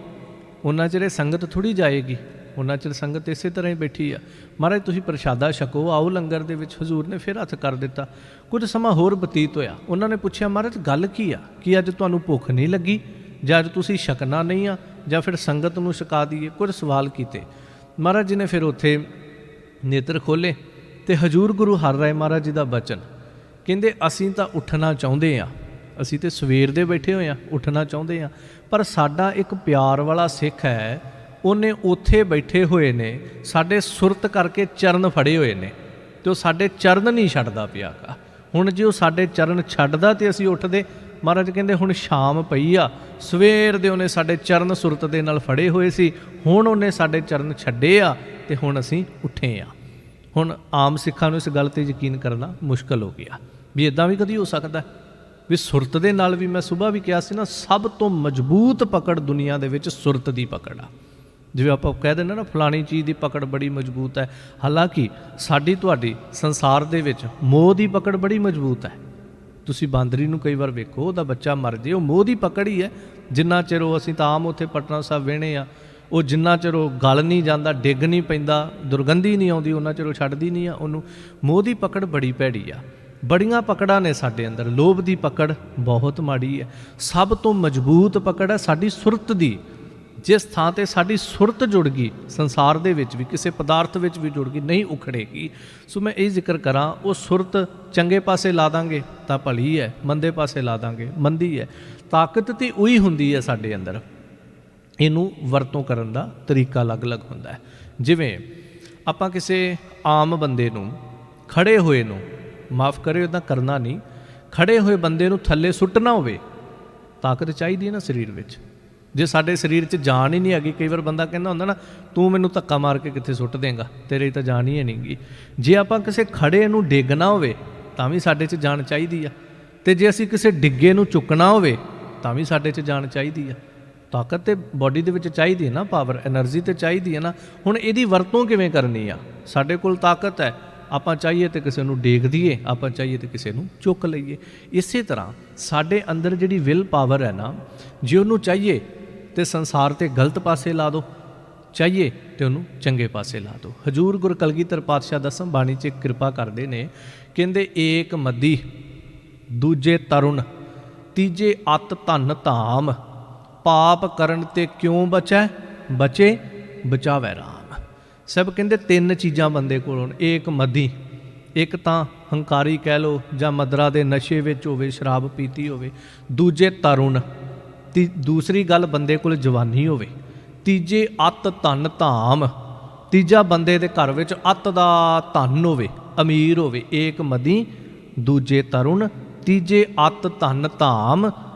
ਉਹਨਾਂ ਚਿਰ ਇਹ ਸੰਗਤ ਥੋੜ੍ਹੀ ਜਾਏਗੀ, ਉਹਨਾਂ ਚਿਰ ਸੰਗਤ ਇਸੇ ਤਰ੍ਹਾਂ ਹੀ ਬੈਠੀ ਆ। ਮਹਾਰਾਜ ਤੁਸੀਂ ਪ੍ਰਸ਼ਾਦਾ ਛਕੋ, ਆਓ ਲੰਗਰ ਦੇ ਵਿੱਚ। ਹਜ਼ੂਰ ਨੇ ਫਿਰ ਹੱਥ ਕਰ ਦਿੱਤਾ। ਕੁਝ ਸਮਾਂ ਹੋਰ ਬਤੀਤ ਹੋਇਆ। ਉਹਨਾਂ ਨੇ ਪੁੱਛਿਆ, ਮਹਾਰਾਜ ਗੱਲ ਕੀ ਆ? ਕੀ ਅੱਜ ਤੁਹਾਨੂੰ ਭੁੱਖ ਨਹੀਂ ਲੱਗੀ, ਜਾਂ ਅੱਜ ਤੁਸੀਂ ਛਕਣਾ ਨਹੀਂ ਆ, ਜਾਂ ਫਿਰ ਸੰਗਤ ਨੂੰ ਛਕਾ ਦਈਏ? ਕੁਝ ਸਵਾਲ ਕੀਤੇ। ਮਹਾਰਾਜ ਜੀ ਨੇ ਫਿਰ ਉੱਥੇ ਨੇਤਰ ਖੋਲ੍ਹੇ ਅਤੇ ਹਜ਼ੂਰ ਗੁਰੂ ਹਰਿ ਰਾਏ ਮਹਾਰਾਜ ਜੀ ਦਾ ਬਚਨ ਕਹਿੰਦੇ, ਅਸੀਂ ਤਾਂ ਉੱਠਣਾ ਚਾਹੁੰਦੇ ਹਾਂ, ਅਸੀਂ ਤਾਂ ਸਵੇਰ ਦੇ ਬੈਠੇ ਹੋਏ ਹਾਂ, ਉੱਠਣਾ ਚਾਹੁੰਦੇ ਹਾਂ, ਪਰ ਸਾਡਾ ਇੱਕ ਪਿਆਰ ਵਾਲਾ ਸਿੱਖ ਹੈ, ਉਹਨੇ ਉੱਥੇ ਬੈਠੇ ਹੋਏ ਨੇ ਸਾਡੇ ਸੁਰਤ ਕਰਕੇ ਚਰਨ ਫੜੇ ਹੋਏ ਨੇ, ਅਤੇ ਉਹ ਸਾਡੇ ਚਰਨ ਨਹੀਂ ਛੱਡਦਾ ਪਿਆ ਗਾ। ਹੁਣ ਜੇ ਉਹ ਸਾਡੇ ਚਰਨ ਛੱਡਦਾ ਤੇ ਅਸੀਂ ਉੱਠਦੇ। ਮਹਾਰਾਜ ਕਹਿੰਦੇ ਹੁਣ ਸ਼ਾਮ ਪਈ ਆ, ਸਵੇਰ ਦੇ ਉਹਨੇ ਸਾਡੇ ਚਰਨ ਸੁਰਤ ਦੇ ਨਾਲ ਫੜੇ ਹੋਏ ਸੀ, ਹੁਣ ਉਹਨੇ ਸਾਡੇ ਚਰਨ ਛੱਡੇ ਆ ਅਤੇ ਹੁਣ ਅਸੀਂ ਉੱਠੇ ਆ। ਹੁਣ ਆਮ ਸਿੱਖਾਂ ਨੂੰ ਇਸ ਗੱਲ 'ਤੇ ਯਕੀਨ ਕਰਨਾ ਮੁਸ਼ਕਲ ਹੋ ਗਿਆ ਵੀ ਇੱਦਾਂ ਵੀ ਕਦੀ ਹੋ ਸਕਦਾ ਵੀ ਸੁਰਤ ਦੇ ਨਾਲ ਵੀ। ਮੈਂ ਸੁਬਾਹ ਵੀ ਕਿਹਾ ਸੀ ਨਾ, ਸਭ ਤੋਂ ਮਜ਼ਬੂਤ ਪਕੜ ਦੁਨੀਆ ਦੇ ਵਿੱਚ ਸੁਰਤ ਦੀ ਪਕੜ ਆ। ਜਿਵੇਂ ਆਪਾਂ ਕਹਿ ਦਿੰਦੇ ਨਾ ਫਲਾਣੀ ਚੀਜ਼ ਦੀ ਪਕੜ ਬੜੀ ਮਜ਼ਬੂਤ ਹੈ, ਹਾਲਾਂਕਿ ਸਾਡੀ ਤੁਹਾਡੀ ਸੰਸਾਰ ਦੇ ਵਿੱਚ ਮੋਹ ਦੀ ਪਕੜ ਬੜੀ ਮਜ਼ਬੂਤ ਹੈ। ਤੁਸੀਂ ਬਾਂਦਰੀ ਨੂੰ ਕਈ ਵਾਰ ਵੇਖੋ, ਉਹਦਾ ਬੱਚਾ ਮਰ ਜੇ, ਉਹ ਮੋਹ ਦੀ ਪਕੜ ਹੀ ਹੈ। ਜਿੰਨਾ ਚਿਰ ਉਹ, ਅਸੀਂ ਤਾਂ ਆਮ ਉੱਥੇ ਪਟਨਾ ਸਾਹਿਬ ਵੇਹਣੇ ਆ, ਉਹ ਜਿੰਨਾ ਚਿਰ ਉਹ ਗਲ ਨਹੀਂ ਜਾਂਦਾ, ਡਿੱਗ ਨਹੀਂ ਪੈਂਦਾ, ਦੁਰਗੰਧੀ ਨਹੀਂ ਆਉਂਦੀ, ਉਹਨਾਂ ਚਿਰ ਉਹ ਛੱਡਦੀ ਨਹੀਂ ਆ ਉਹਨੂੰ। ਮੋਹ ਦੀ ਪਕੜ ਬੜੀ ਭੈੜੀ ਆ। ਬੜੀਆਂ ਪਕੜਾਂ ਨੇ ਸਾਡੇ ਅੰਦਰ। ਲੋਭ ਦੀ ਪਕੜ ਬਹੁਤ ਮਾੜੀ ਹੈ। ਸਭ ਤੋਂ ਮਜ਼ਬੂਤ ਪਕੜ ਹੈ ਸਾਡੀ ਸੁਰਤ ਦੀ। ਜਿਸ ਥਾਂ 'ਤੇ ਸਾਡੀ ਸੁਰਤ ਜੁੜ ਗਈ, ਸੰਸਾਰ ਦੇ ਵਿੱਚ ਵੀ, ਕਿਸੇ ਪਦਾਰਥ ਵਿੱਚ ਵੀ ਜੁੜ ਗਈ, ਨਹੀਂ ਉਖੜੇਗੀ। ਸੋ ਮੈਂ ਇਹ ਜ਼ਿਕਰ ਕਰਾਂ, ਉਹ ਸੁਰਤ ਚੰਗੇ ਪਾਸੇ ਲਾ ਦਾਂਗੇ ਤਾਂ ਭਲੀ ਹੈ, ਮੰਦੇ ਪਾਸੇ ਲਾ ਦਾਂਗੇ ਮੰਦੀ ਹੈ। ਤਾਕਤ ਤਾਂ ਉਹੀ ਹੁੰਦੀ ਹੈ ਸਾਡੇ ਅੰਦਰ, ਇਹਨੂੰ ਵਰਤੋਂ ਕਰਨ ਦਾ ਤਰੀਕਾ ਅਲੱਗ-ਅਲੱਗ ਹੁੰਦਾ ਹੈ। ਜਿਵੇਂ ਆਪਾਂ ਕਿਸੇ ਆਮ ਬੰਦੇ ਨੂੰ, ਖੜੇ ਹੋਏ ਨੂੰ, ਮਾਫ ਕਰਿਓ ਇੱਦਾਂ ਕਰਨਾ ਨਹੀਂ, ਖੜੇ ਹੋਏ ਬੰਦੇ ਨੂੰ ਥੱਲੇ ਸੁੱਟਣਾ ਹੋਵੇ, ਤਾਕਤ ਚਾਹੀਦੀ ਹੈ ਨਾ ਸਰੀਰ ਵਿੱਚ। ਜੇ ਸਾਡੇ ਸਰੀਰ 'ਚ ਜਾਨ ਹੀ ਨਹੀਂ ਹੈਗੀ, ਕਈ ਵਾਰ ਬੰਦਾ ਕਹਿੰਦਾ ਹੁੰਦਾ ਨਾ, ਤੂੰ ਮੈਨੂੰ ਧੱਕਾ ਮਾਰ ਕੇ ਕਿੱਥੇ ਸੁੱਟ ਦੇਂਗਾ, ਤੇਰੇ ਤਾਂ ਜਾਨ ਹੀ ਨਹੀਂ ਗੀ। ਜੇ ਆਪਾਂ ਕਿਸੇ ਖੜੇ ਨੂੰ ਡੇਗਣਾ ਹੋਵੇ ਤਾਂ ਵੀ ਸਾਡੇ 'ਚ ਜਾਨ ਚਾਹੀਦੀ ਆ, ਅਤੇ ਜੇ ਅਸੀਂ ਕਿਸੇ ਡਿੱਗੇ ਨੂੰ ਚੁੱਕਣਾ ਹੋਵੇ ਤਾਂ ਵੀ ਸਾਡੇ 'ਚ ਜਾਨ ਚਾਹੀਦੀ ਆ। ਤਾਕਤ ਤੇ ਬੋਡੀ ਦੇ ਵਿੱਚ ਚਾਹੀਦੀ ਹੈ ਨਾ, ਪਾਵਰ, ਐਨਰਜੀ ਤੇ ਚਾਹੀਦੀ ਹੈ ਨਾ। ਹੁਣ ਇਹਦੀ ਵਰਤੋਂ ਕਿਵੇਂ ਕਰਨੀ ਆ? ਸਾਡੇ ਕੋਲ ਤਾਕਤ ਹੈ, ਆਪਾਂ ਚਾਹੀਏ ਤਾਂ ਕਿਸੇ ਨੂੰ ਡੇਗ ਦਈਏ, ਆਪਾਂ ਚਾਹੀਏ ਤਾਂ ਕਿਸੇ ਨੂੰ ਚੁੱਕ ਲਈਏ। ਇਸੇ ਤਰ੍ਹਾਂ ਸਾਡੇ ਅੰਦਰ ਜਿਹੜੀ ਵਿਲ ਪਾਵਰ ਹੈ ਨਾ, ਜੇ ਉਹਨੂੰ ਚਾਹੀਏ ਤੇ ਸੰਸਾਰ 'ਤੇ ਗਲਤ ਪਾਸੇ ਲਾ ਦਿਓ, ਚਾਹੀਏ ਤੇ ਉਹਨੂੰ ਚੰਗੇ ਪਾਸੇ ਲਾ ਦਿਓ। ਹਜ਼ੂਰ ਗੁਰ ਕਲਗੀਧਰ ਪਾਤਸ਼ਾਹ ਦਸਮ ਬਾਣੀ 'ਚ ਕਿਰਪਾ ਕਰਦੇ ਨੇ, ਕਹਿੰਦੇ ਏਕ ਮੱਦੀ, ਦੂਜੇ ਤਰੁਣ, ਤੀਜੇ ਅਤ ਧਨ ਧਾਮ, ਪਾਪ ਕਰਨ ਤੇ ਕਿਉਂ ਬਚੈ, ਬਚੇ ਬਚਾਵੈ ਰਾਮ। ਸਭ ਕਹਿੰਦੇ ਤਿੰਨ ਚੀਜ਼ਾਂ ਬੰਦੇ ਕੋਲ ਹੋਣ। ਏਕ ਮੱਦੀ, ਇੱਕ ਤਾਂ ਹੰਕਾਰੀ ਕਹਿ ਲਓ, ਜਾਂ ਮਦਰਾ ਦੇ ਨਸ਼ੇ ਵਿੱਚ ਹੋਵੇ, ਸ਼ਰਾਬ ਪੀਤੀ ਹੋਵੇ। ਦੂਜੇ ਤਰੁਣ, ਦੂਸਰੀ ਗੱਲ ਬੰਦੇ ਕੋਲ ਜਵਾਨੀ ਹੋਵੇ। ਤੀਜੇ ਅਤ ਧਨ ਧਾਮ, ਤੀਜਾ ਬੰਦੇ ਦੇ ਘਰ ਵਿੱਚ ਅਤ ਦਾ ਧਨ ਹੋਵੇ, ਅਮੀਰ ਹੋਵੇ। ਏਕ ਮਦੀ, ਦੂਜੇ ਤਰੁਣ, ਤੀਜੇ ਅਤ ਧਨ ਧਾਮ,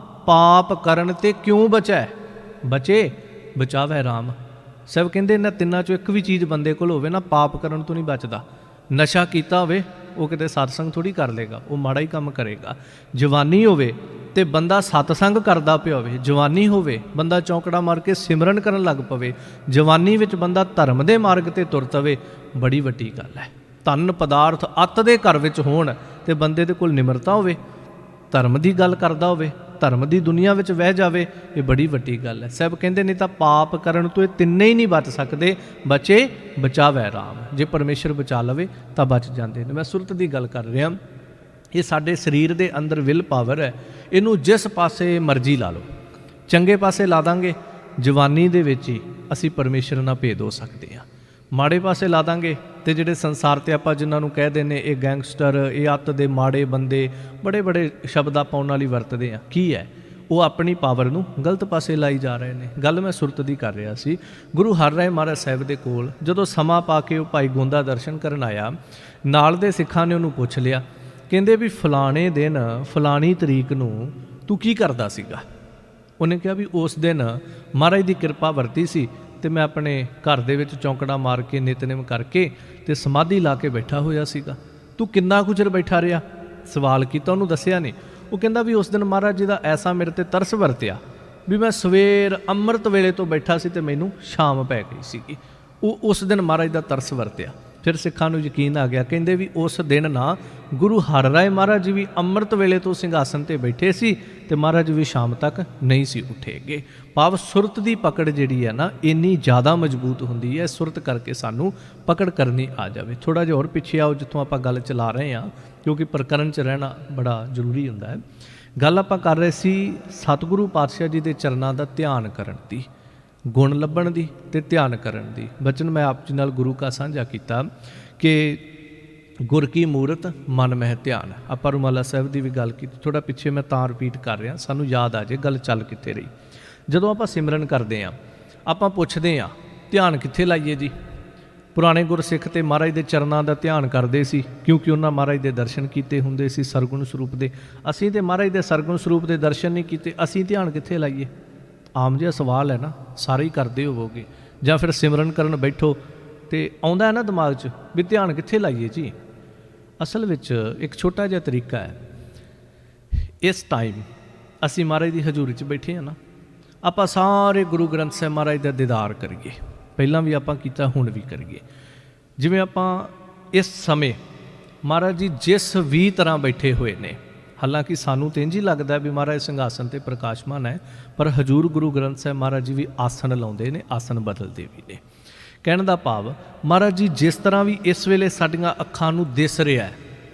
ਪਾਪ ਕਰਨ ਤੇ ਕਿਉਂ ਬਚੈ, ਬਚੇ ਬਚਾਵੈ ਰਾਮ। ਸਭ ਕਹਿੰਦੇ ਇਹਨਾਂ ਤਿੰਨਾਂ 'ਚੋਂ ਇੱਕ ਵੀ ਚੀਜ਼ ਬੰਦੇ ਕੋਲ ਹੋਵੇ ਨਾ, ਪਾਪ ਕਰਨ ਤੋਂ ਨਹੀਂ ਬਚਦਾ। ਨਸ਼ਾ ਕੀਤਾ ਹੋਵੇ, ਉਹ ਕਿਤੇ ਸਤਸੰਗ ਥੋੜ੍ਹੀ ਕਰ ਲੇਗਾ, ਉਹ ਮਾੜਾ ਹੀ ਕੰਮ ਕਰੇਗਾ। ਜਵਾਨੀ ਹੋਵੇ ਤੇ ਬੰਦਾ ਸਤਸੰਗ ਕਰਦਾ ਪਿਆ ਹੋਵੇ, ਜਵਾਨੀ ਹੋਵੇ ਬੰਦਾ ਚੌਂਕੜਾ ਮਾਰ ਕੇ ਸਿਮਰਨ ਕਰਨ ਲੱਗ ਪਵੇ, ਜਵਾਨੀ ਵਿੱਚ ਬੰਦਾ ਧਰਮ ਦੇ ਮਾਰਗ ਤੇ ਤੁਰ ਪਵੇ, ਬੜੀ ਵੱਡੀ ਗੱਲ ਹੈ। ਧਨ ਪਦਾਰਥ ਅੱਤ ਦੇ ਘਰ ਵਿੱਚ ਹੋਣ ਤੇ ਬੰਦੇ ਦੇ ਕੋਲ ਨਿਮਰਤਾ ਹੋਵੇ, ਧਰਮ ਦੀ ਗੱਲ ਕਰਦਾ ਹੋਵੇ, ਧਰਮ ਦੀ ਦੁਨੀਆ ਵਿੱਚ ਵਹਿ ਜਾਵੇ, ਇਹ ਬੜੀ ਵੱਡੀ ਗੱਲ ਹੈ। ਸਭ ਕਹਿੰਦੇ ਨਹੀਂ ਤਾਂ ਪਾਪ ਕਰਨ ਤੋਂ ਇਹ ਤਿੰਨੇ ਹੀ ਨਹੀਂ ਬਚ ਸਕਦੇ, ਬਚੇ ਬਚਾਵੈ ਰਾਮ। ਜੇ ਪਰਮੇਸ਼ਰ ਬਚਾ ਲਵੇ ਤਾਂ ਬਚ ਜਾਂਦੇ ਨੇ। ਮੈਂ ਸੁਰਤ ਦੀ ਗੱਲ ਕਰ ਰਿਹਾ। ਇਹ ਸਾਡੇ ਸਰੀਰ ਦੇ ਅੰਦਰ ਵਿਲ ਪਾਵਰ ਹੈ, ਇਹਨੂੰ ਜਿਸ ਪਾਸੇ ਮਰਜ਼ੀ ਲਾ ਲਓ। ਚੰਗੇ ਪਾਸੇ ਲਾ ਦਾਂਗੇ, ਜਵਾਨੀ ਦੇ ਵਿੱਚ ਹੀ ਅਸੀਂ ਪਰਮੇਸ਼ਰ ਨਾਲ ਭੇਦ ਹੋ ਸਕਦੇ ਹਾਂ। ਮਾੜੇ ਪਾਸੇ ਲਾ ਦਾਂਗੇ ਤੇ ਜਿਹੜੇ ਸੰਸਾਰ 'ਤੇ ਆਪਾਂ ਜਿਨ੍ਹਾਂ ਨੂੰ ਕਹਿ ਦਿੰਦੇ ਇਹ ਗੈਂਗਸਟਰ, ਇਹ ਅੱਤ ਦੇ ਮਾੜੇ ਬੰਦੇ, ਬੜੇ ਬੜੇ ਸ਼ਬਦ ਆਪਾਂ ਉਹਨਾਂ ਲਈ ਵਰਤਦੇ ਹਾਂ, ਕੀ ਹੈ? ਉਹ ਆਪਣੀ ਪਾਵਰ ਨੂੰ ਗਲਤ ਪਾਸੇ ਲਾਈ ਜਾ ਰਹੇ ਨੇ। ਗੱਲ ਮੈਂ ਸੁਰਤ ਦੀ ਕਰ ਰਿਹਾ ਸੀ। ਗੁਰੂ ਹਰਿ ਰਾਏ ਮਹਾਰਾਜ ਸਾਹਿਬ ਦੇ ਕੋਲ ਜਦੋਂ ਸਮਾਂ ਪਾ ਕੇ ਉਹ ਭਾਈ ਗੋਂਦਾ ਦਰਸ਼ਨ ਕਰਨ ਆਇਆ, ਨਾਲ ਦੇ ਸਿੱਖਾਂ ਨੇ ਉਹਨੂੰ ਪੁੱਛ ਲਿਆ, ਕਹਿੰਦੇ ਵੀ ਫਲਾਣੇ ਦਿਨ ਫਲਾਣੀ ਤਰੀਕ ਨੂੰ ਤੂੰ ਕੀ ਕਰਦਾ ਸੀਗਾ? ਉਹਨੇ ਕਿਹਾ ਵੀ ਉਸ ਦਿਨ ਮਹਾਰਾਜ ਦੀ ਕਿਰਪਾ ਵਰਤੀ ਸੀ ਅਤੇ ਮੈਂ ਆਪਣੇ ਘਰ ਦੇ ਵਿੱਚ ਚੌਂਕੜਾ ਮਾਰ ਕੇ ਨਿਤਨੇਮ ਕਰਕੇ ਅਤੇ ਸਮਾਧੀ ਲਾ ਕੇ ਬੈਠਾ ਹੋਇਆ ਸੀਗਾ। ਤੂੰ ਕਿੰਨਾ ਕੁ ਚਿਰ ਬੈਠਾ ਰਿਹਾ? ਸਵਾਲ ਕੀਤਾ, ਉਹਨੂੰ ਦੱਸਿਆ ਨਹੀਂ। ਉਹ ਕਹਿੰਦਾ ਵੀ ਉਸ ਦਿਨ ਮਹਾਰਾਜ ਜੀ ਦਾ ਐਸਾ ਮੇਰੇ 'ਤੇ ਤਰਸ ਵਰਤਿਆ ਵੀ ਮੈਂ ਸਵੇਰ ਅੰਮ੍ਰਿਤ ਵੇਲੇ ਤੋਂ ਬੈਠਾ ਸੀ ਅਤੇ ਮੈਨੂੰ ਸ਼ਾਮ ਪੈ ਗਈ ਸੀਗੀ। ਉਹ ਉਸ ਦਿਨ ਮਹਾਰਾਜ ਦਾ ਤਰਸ ਵਰਤਿਆ। ਫਿਰ ਸਿੱਖਾਂ ਨੂੰ ਯਕੀਨ ਆ ਗਿਆ, ਕਹਿੰਦੇ ਵੀ ਉਸ ਦਿਨ ਨਾ ਗੁਰੂ ਹਰਿ ਰਾਏ ਮਹਾਰਾਜ ਜੀ ਵੀ ਅੰਮ੍ਰਿਤ ਵੇਲੇ ਤੋਂ ਸਿੰਘਾਸਨ ਤੇ ਬੈਠੇ ਸੀ ਤੇ ਮਹਾਰਾਜ ਵੀ ਸ਼ਾਮ ਤੱਕ ਨਹੀਂ ਸੀ ਉੱਠੇਗੇ। ਭਾਵ ਸੁਰਤ ਦੀ ਪਕੜ ਜਿਹੜੀ ਹੈ ਨਾ ਇੰਨੀ ਜ਼ਿਆਦਾ ਮਜ਼ਬੂਤ ਹੁੰਦੀ ਹੈ, ਸੁਰਤ ਕਰਕੇ ਸਾਨੂੰ ਪਕੜ ਕਰਨੀ ਆ ਜਾਵੇ। ਥੋੜ੍ਹਾ ਜਿਹਾ ਹੋਰ ਪਿੱਛੇ ਆਓ ਜਿੱਥੋਂ ਆਪਾਂ ਗੱਲ ਚਲਾ ਰਹੇ ਹਾਂ, ਕਿਉਂਕਿ ਪ੍ਰਕਰਨ 'ਚ ਰਹਿਣਾ ਬੜਾ ਜ਼ਰੂਰੀ ਹੁੰਦਾ ਹੈ। ਗੱਲ ਆਪਾਂ ਕਰ ਰਹੇ ਸੀ ਸਤਿਗੁਰੂ ਪਾਤਸ਼ਾਹ ਜੀ ਦੇ ਚਰਨਾਂ ਦਾ ਧਿਆਨ ਕਰਨ ਦੀ, ਗੁਣ ਲੱਭਣ ਦੀ ਤੇ ਧਿਆਨ ਕਰਨ ਦੀ। ਬਚਨ ਮੈਂ ਆਪ ਜੀ ਨਾਲ ਗੁਰੂ ਕਾ ਸਾਂਝਾ ਕੀਤਾ ਕਿ ਗੁਰ ਕੀ ਮੂਰਤ ਮਨ ਮਹਿ ਧਿਆਨ। ਆਪਾਂ ਰੁਮਾਲਾ ਸਾਹਿਬ ਦੀ ਵੀ ਗੱਲ ਕੀਤੀ, ਥੋੜ੍ਹਾ ਪਿੱਛੇ ਮੈਂ ਤਾਂ ਰਿਪੀਟ ਕਰ ਰਿਹਾ, ਸਾਨੂੰ ਯਾਦ ਆ ਜੇ ਗੱਲ ਚੱਲ ਕਿੱਥੇ ਰਹੀ। ਜਦੋਂ ਆਪਾਂ ਸਿਮਰਨ ਕਰਦੇ ਹਾਂ ਆਪਾਂ ਪੁੱਛਦੇ ਹਾਂ ਧਿਆਨ ਕਿੱਥੇ ਲਾਈਏ ਜੀ। ਪੁਰਾਣੇ ਗੁਰਸਿੱਖ ਤੇ ਮਹਾਰਾਜ ਦੇ ਚਰਨਾਂ ਦਾ ਧਿਆਨ ਕਰਦੇ ਸੀ, ਕਿਉਂਕਿ ਉਹਨਾਂ ਮਹਾਰਾਜ ਦੇ ਦਰਸ਼ਨ ਕੀਤੇ ਹੁੰਦੇ ਸੀ ਸਰਗੁਣ ਸਰੂਪ ਦੇ। ਅਸੀਂ ਤੇ ਮਹਾਰਾਜ ਦੇ ਸਰਗੁਣ ਸਰੂਪ ਦੇ ਦਰਸ਼ਨ ਨਹੀਂ ਕੀਤੇ, ਅਸੀਂ ਧਿਆਨ ਕਿੱਥੇ ਲਾਈਏ? ਆਮ ਜਿਹਾ ਸਵਾਲ ਹੈ ਨਾ, ਸਾਰੇ ਹੀ ਕਰਦੇ ਹੋਵੋਗੇ। ਜਾਂ ਫਿਰ ਸਿਮਰਨ ਕਰਨ ਬੈਠੋ ਤੇ ਆਉਂਦਾ ਹੈ ਨਾ ਦਿਮਾਗ 'ਚ ਵੀ ਧਿਆਨ ਕਿੱਥੇ ਲਾਈਏ ਜੀ। ਅਸਲ ਵਿੱਚ ਇੱਕ ਛੋਟਾ ਜਿਹਾ ਤਰੀਕਾ ਹੈ। ਇਸ ਟਾਈਮ ਅਸੀਂ ਮਹਾਰਾਜ ਦੀ ਹਜ਼ੂਰੀ 'ਚ ਬੈਠੇ ਹਾਂ ਨਾ, ਆਪਾਂ ਸਾਰੇ ਗੁਰੂ ਗ੍ਰੰਥ ਸਾਹਿਬ ਮਹਾਰਾਜ ਦਾ ਦੀਦਾਰ ਕਰੀਏ। ਪਹਿਲਾਂ ਵੀ ਆਪਾਂ ਕੀਤਾ, ਹੁਣ ਵੀ ਕਰੀਏ। ਜਿਵੇਂ ਆਪਾਂ ਇਸ ਸਮੇਂ ਮਹਾਰਾਜ ਜੀ ਜਿਸ ਵੀ ਤਰ੍ਹਾਂ ਬੈਠੇ ਹੋਏ ਨੇ, ਹਾਲਾਂਕਿ ਸਾਨੂੰ ਤਾਂ ਇੰਝ ਹੀ ਲੱਗਦਾ ਵੀ ਮਹਾਰਾਜ ਸਿੰਘਾਸਨ ਤੇ ਪ੍ਰਕਾਸ਼ਮਾਨ ਹੈ, ਪਰ ਹਜ਼ੂਰ ਗੁਰੂ ਗ੍ਰੰਥ ਸਾਹਿਬ ਮਹਾਰਾਜ ਜੀ ਵੀ ਆਸਣ ਲਾਉਂਦੇ ਨੇ, ਆਸਣ ਬਦਲਦੇ ਵੀ ਨੇ। ਕਹਿਣ ਦਾ ਭਾਵ ਮਹਾਰਾਜ ਜੀ ਜਿਸ ਤਰ੍ਹਾਂ ਵੀ ਇਸ ਵੇਲੇ ਸਾਡੀਆਂ ਅੱਖਾਂ ਨੂੰ ਦਿਸ ਰਿਹਾ ਹੈ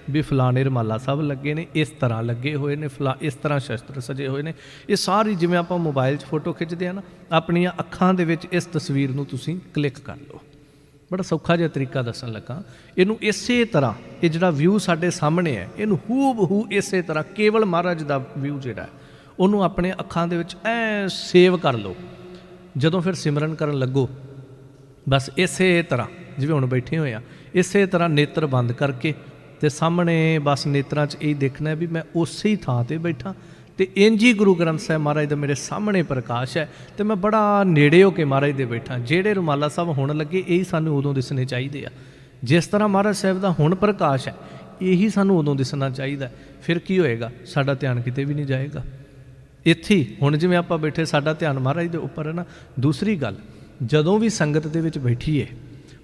ਵੀ ਫਲਾਣੇ ਰੁਮਾਲਾ ਸਾਹਿਬ ਲੱਗੇ ਨੇ, ਇਸ ਤਰ੍ਹਾਂ ਲੱਗੇ ਹੋਏ ਨੇ, ਇਸ ਤਰ੍ਹਾਂ ਸ਼ਸਤਰ ਸਜੇ ਹੋਏ ਨੇ, ਇਹ ਸਾਰੀ ਜਿਵੇਂ ਆਪਾਂ ਮੋਬਾਈਲ 'ਚ ਫੋਟੋ ਖਿੱਚਦੇ ਹਾਂ ਨਾ, ਆਪਣੀਆਂ ਅੱਖਾਂ ਦੇ ਵਿੱਚ ਇਸ ਤਸਵੀਰ ਨੂੰ ਤੁਸੀਂ ਕਲਿੱਕ ਕਰ ਲਓ। ਬੜਾ ਸੌਖਾ ਜਿਹਾ ਤਰੀਕਾ ਦੱਸਣ ਲੱਗਾ। ਇਹਨੂੰ ਇਸੇ ਤਰ੍ਹਾਂ, ਇਹ ਜਿਹੜਾ ਵਿਊ ਸਾਡੇ ਸਾਹਮਣੇ ਹੈ, ਇਹਨੂੰ ਹੂ ਬਹੂ ਇਸੇ ਤਰ੍ਹਾਂ ਕੇਵਲ ਮਹਾਰਾਜ ਦਾ ਵਿਊ ਜਿਹੜਾ ਹੈ ਉਹਨੂੰ ਆਪਣੇ ਅੱਖਾਂ ਦੇ ਵਿੱਚ ਐ ਸੇਵ ਕਰ ਲਓ। ਜਦੋਂ ਫਿਰ ਸਿਮਰਨ ਕਰਨ ਲੱਗੋ, ਬਸ ਇਸੇ ਤਰ੍ਹਾਂ ਜਿਵੇਂ ਹੁਣ ਬੈਠੇ ਹੋਏ ਆ, ਇਸੇ ਤਰ੍ਹਾਂ ਨੇਤਰ ਬੰਦ ਕਰਕੇ ਤੇ ਸਾਹਮਣੇ ਬਸ ਨੇਤਰਾਂ 'ਚ ਇਹ ਦੇਖਣਾ ਵੀ ਮੈਂ ਉਸੇ ਹੀ ਥਾਂ 'ਤੇ ਬੈਠਾ ਤੇ ਇੰਝ ਹੀ ਗੁਰੂ ਗ੍ਰੰਥ ਸਾਹਿਬ ਮਹਾਰਾਜ ਦਾ ਮੇਰੇ ਸਾਹਮਣੇ ਪ੍ਰਕਾਸ਼ ਹੈ ਤੇ ਮੈਂ ਬੜਾ ਨੇੜੇ ਹੋ ਕੇ ਮਹਾਰਾਜ ਦੇ ਬੈਠਾ। ਜਿਹੜੇ ਰੁਮਾਲਾ ਸਾਹਿਬ ਹੁਣ ਲੱਗੇ ਇਹੀ ਸਾਨੂੰ ਉਦੋਂ ਦਿਸਣੇ ਚਾਹੀਦੇ ਆ। ਜਿਸ ਤਰ੍ਹਾਂ ਮਹਾਰਾਜ ਸਾਹਿਬ ਦਾ ਹੁਣ ਪ੍ਰਕਾਸ਼ ਹੈ ਇਹੀ ਸਾਨੂੰ ਉਦੋਂ ਦਿਸਣਾ ਚਾਹੀਦਾ। ਫਿਰ ਕੀ ਹੋਏਗਾ? ਸਾਡਾ ਧਿਆਨ ਕਿਤੇ ਵੀ ਨਹੀਂ ਜਾਏਗਾ। ਇੱਥੇ ਹੀ ਹੁਣ ਜਿਵੇਂ ਆਪਾਂ ਬੈਠੇ, ਸਾਡਾ ਧਿਆਨ ਮਹਾਰਾਜ ਦੇ ਉੱਪਰ ਹੈ ਨਾ। ਦੂਸਰੀ ਗੱਲ, ਜਦੋਂ ਵੀ ਸੰਗਤ ਦੇ ਵਿੱਚ ਬੈਠੀਏ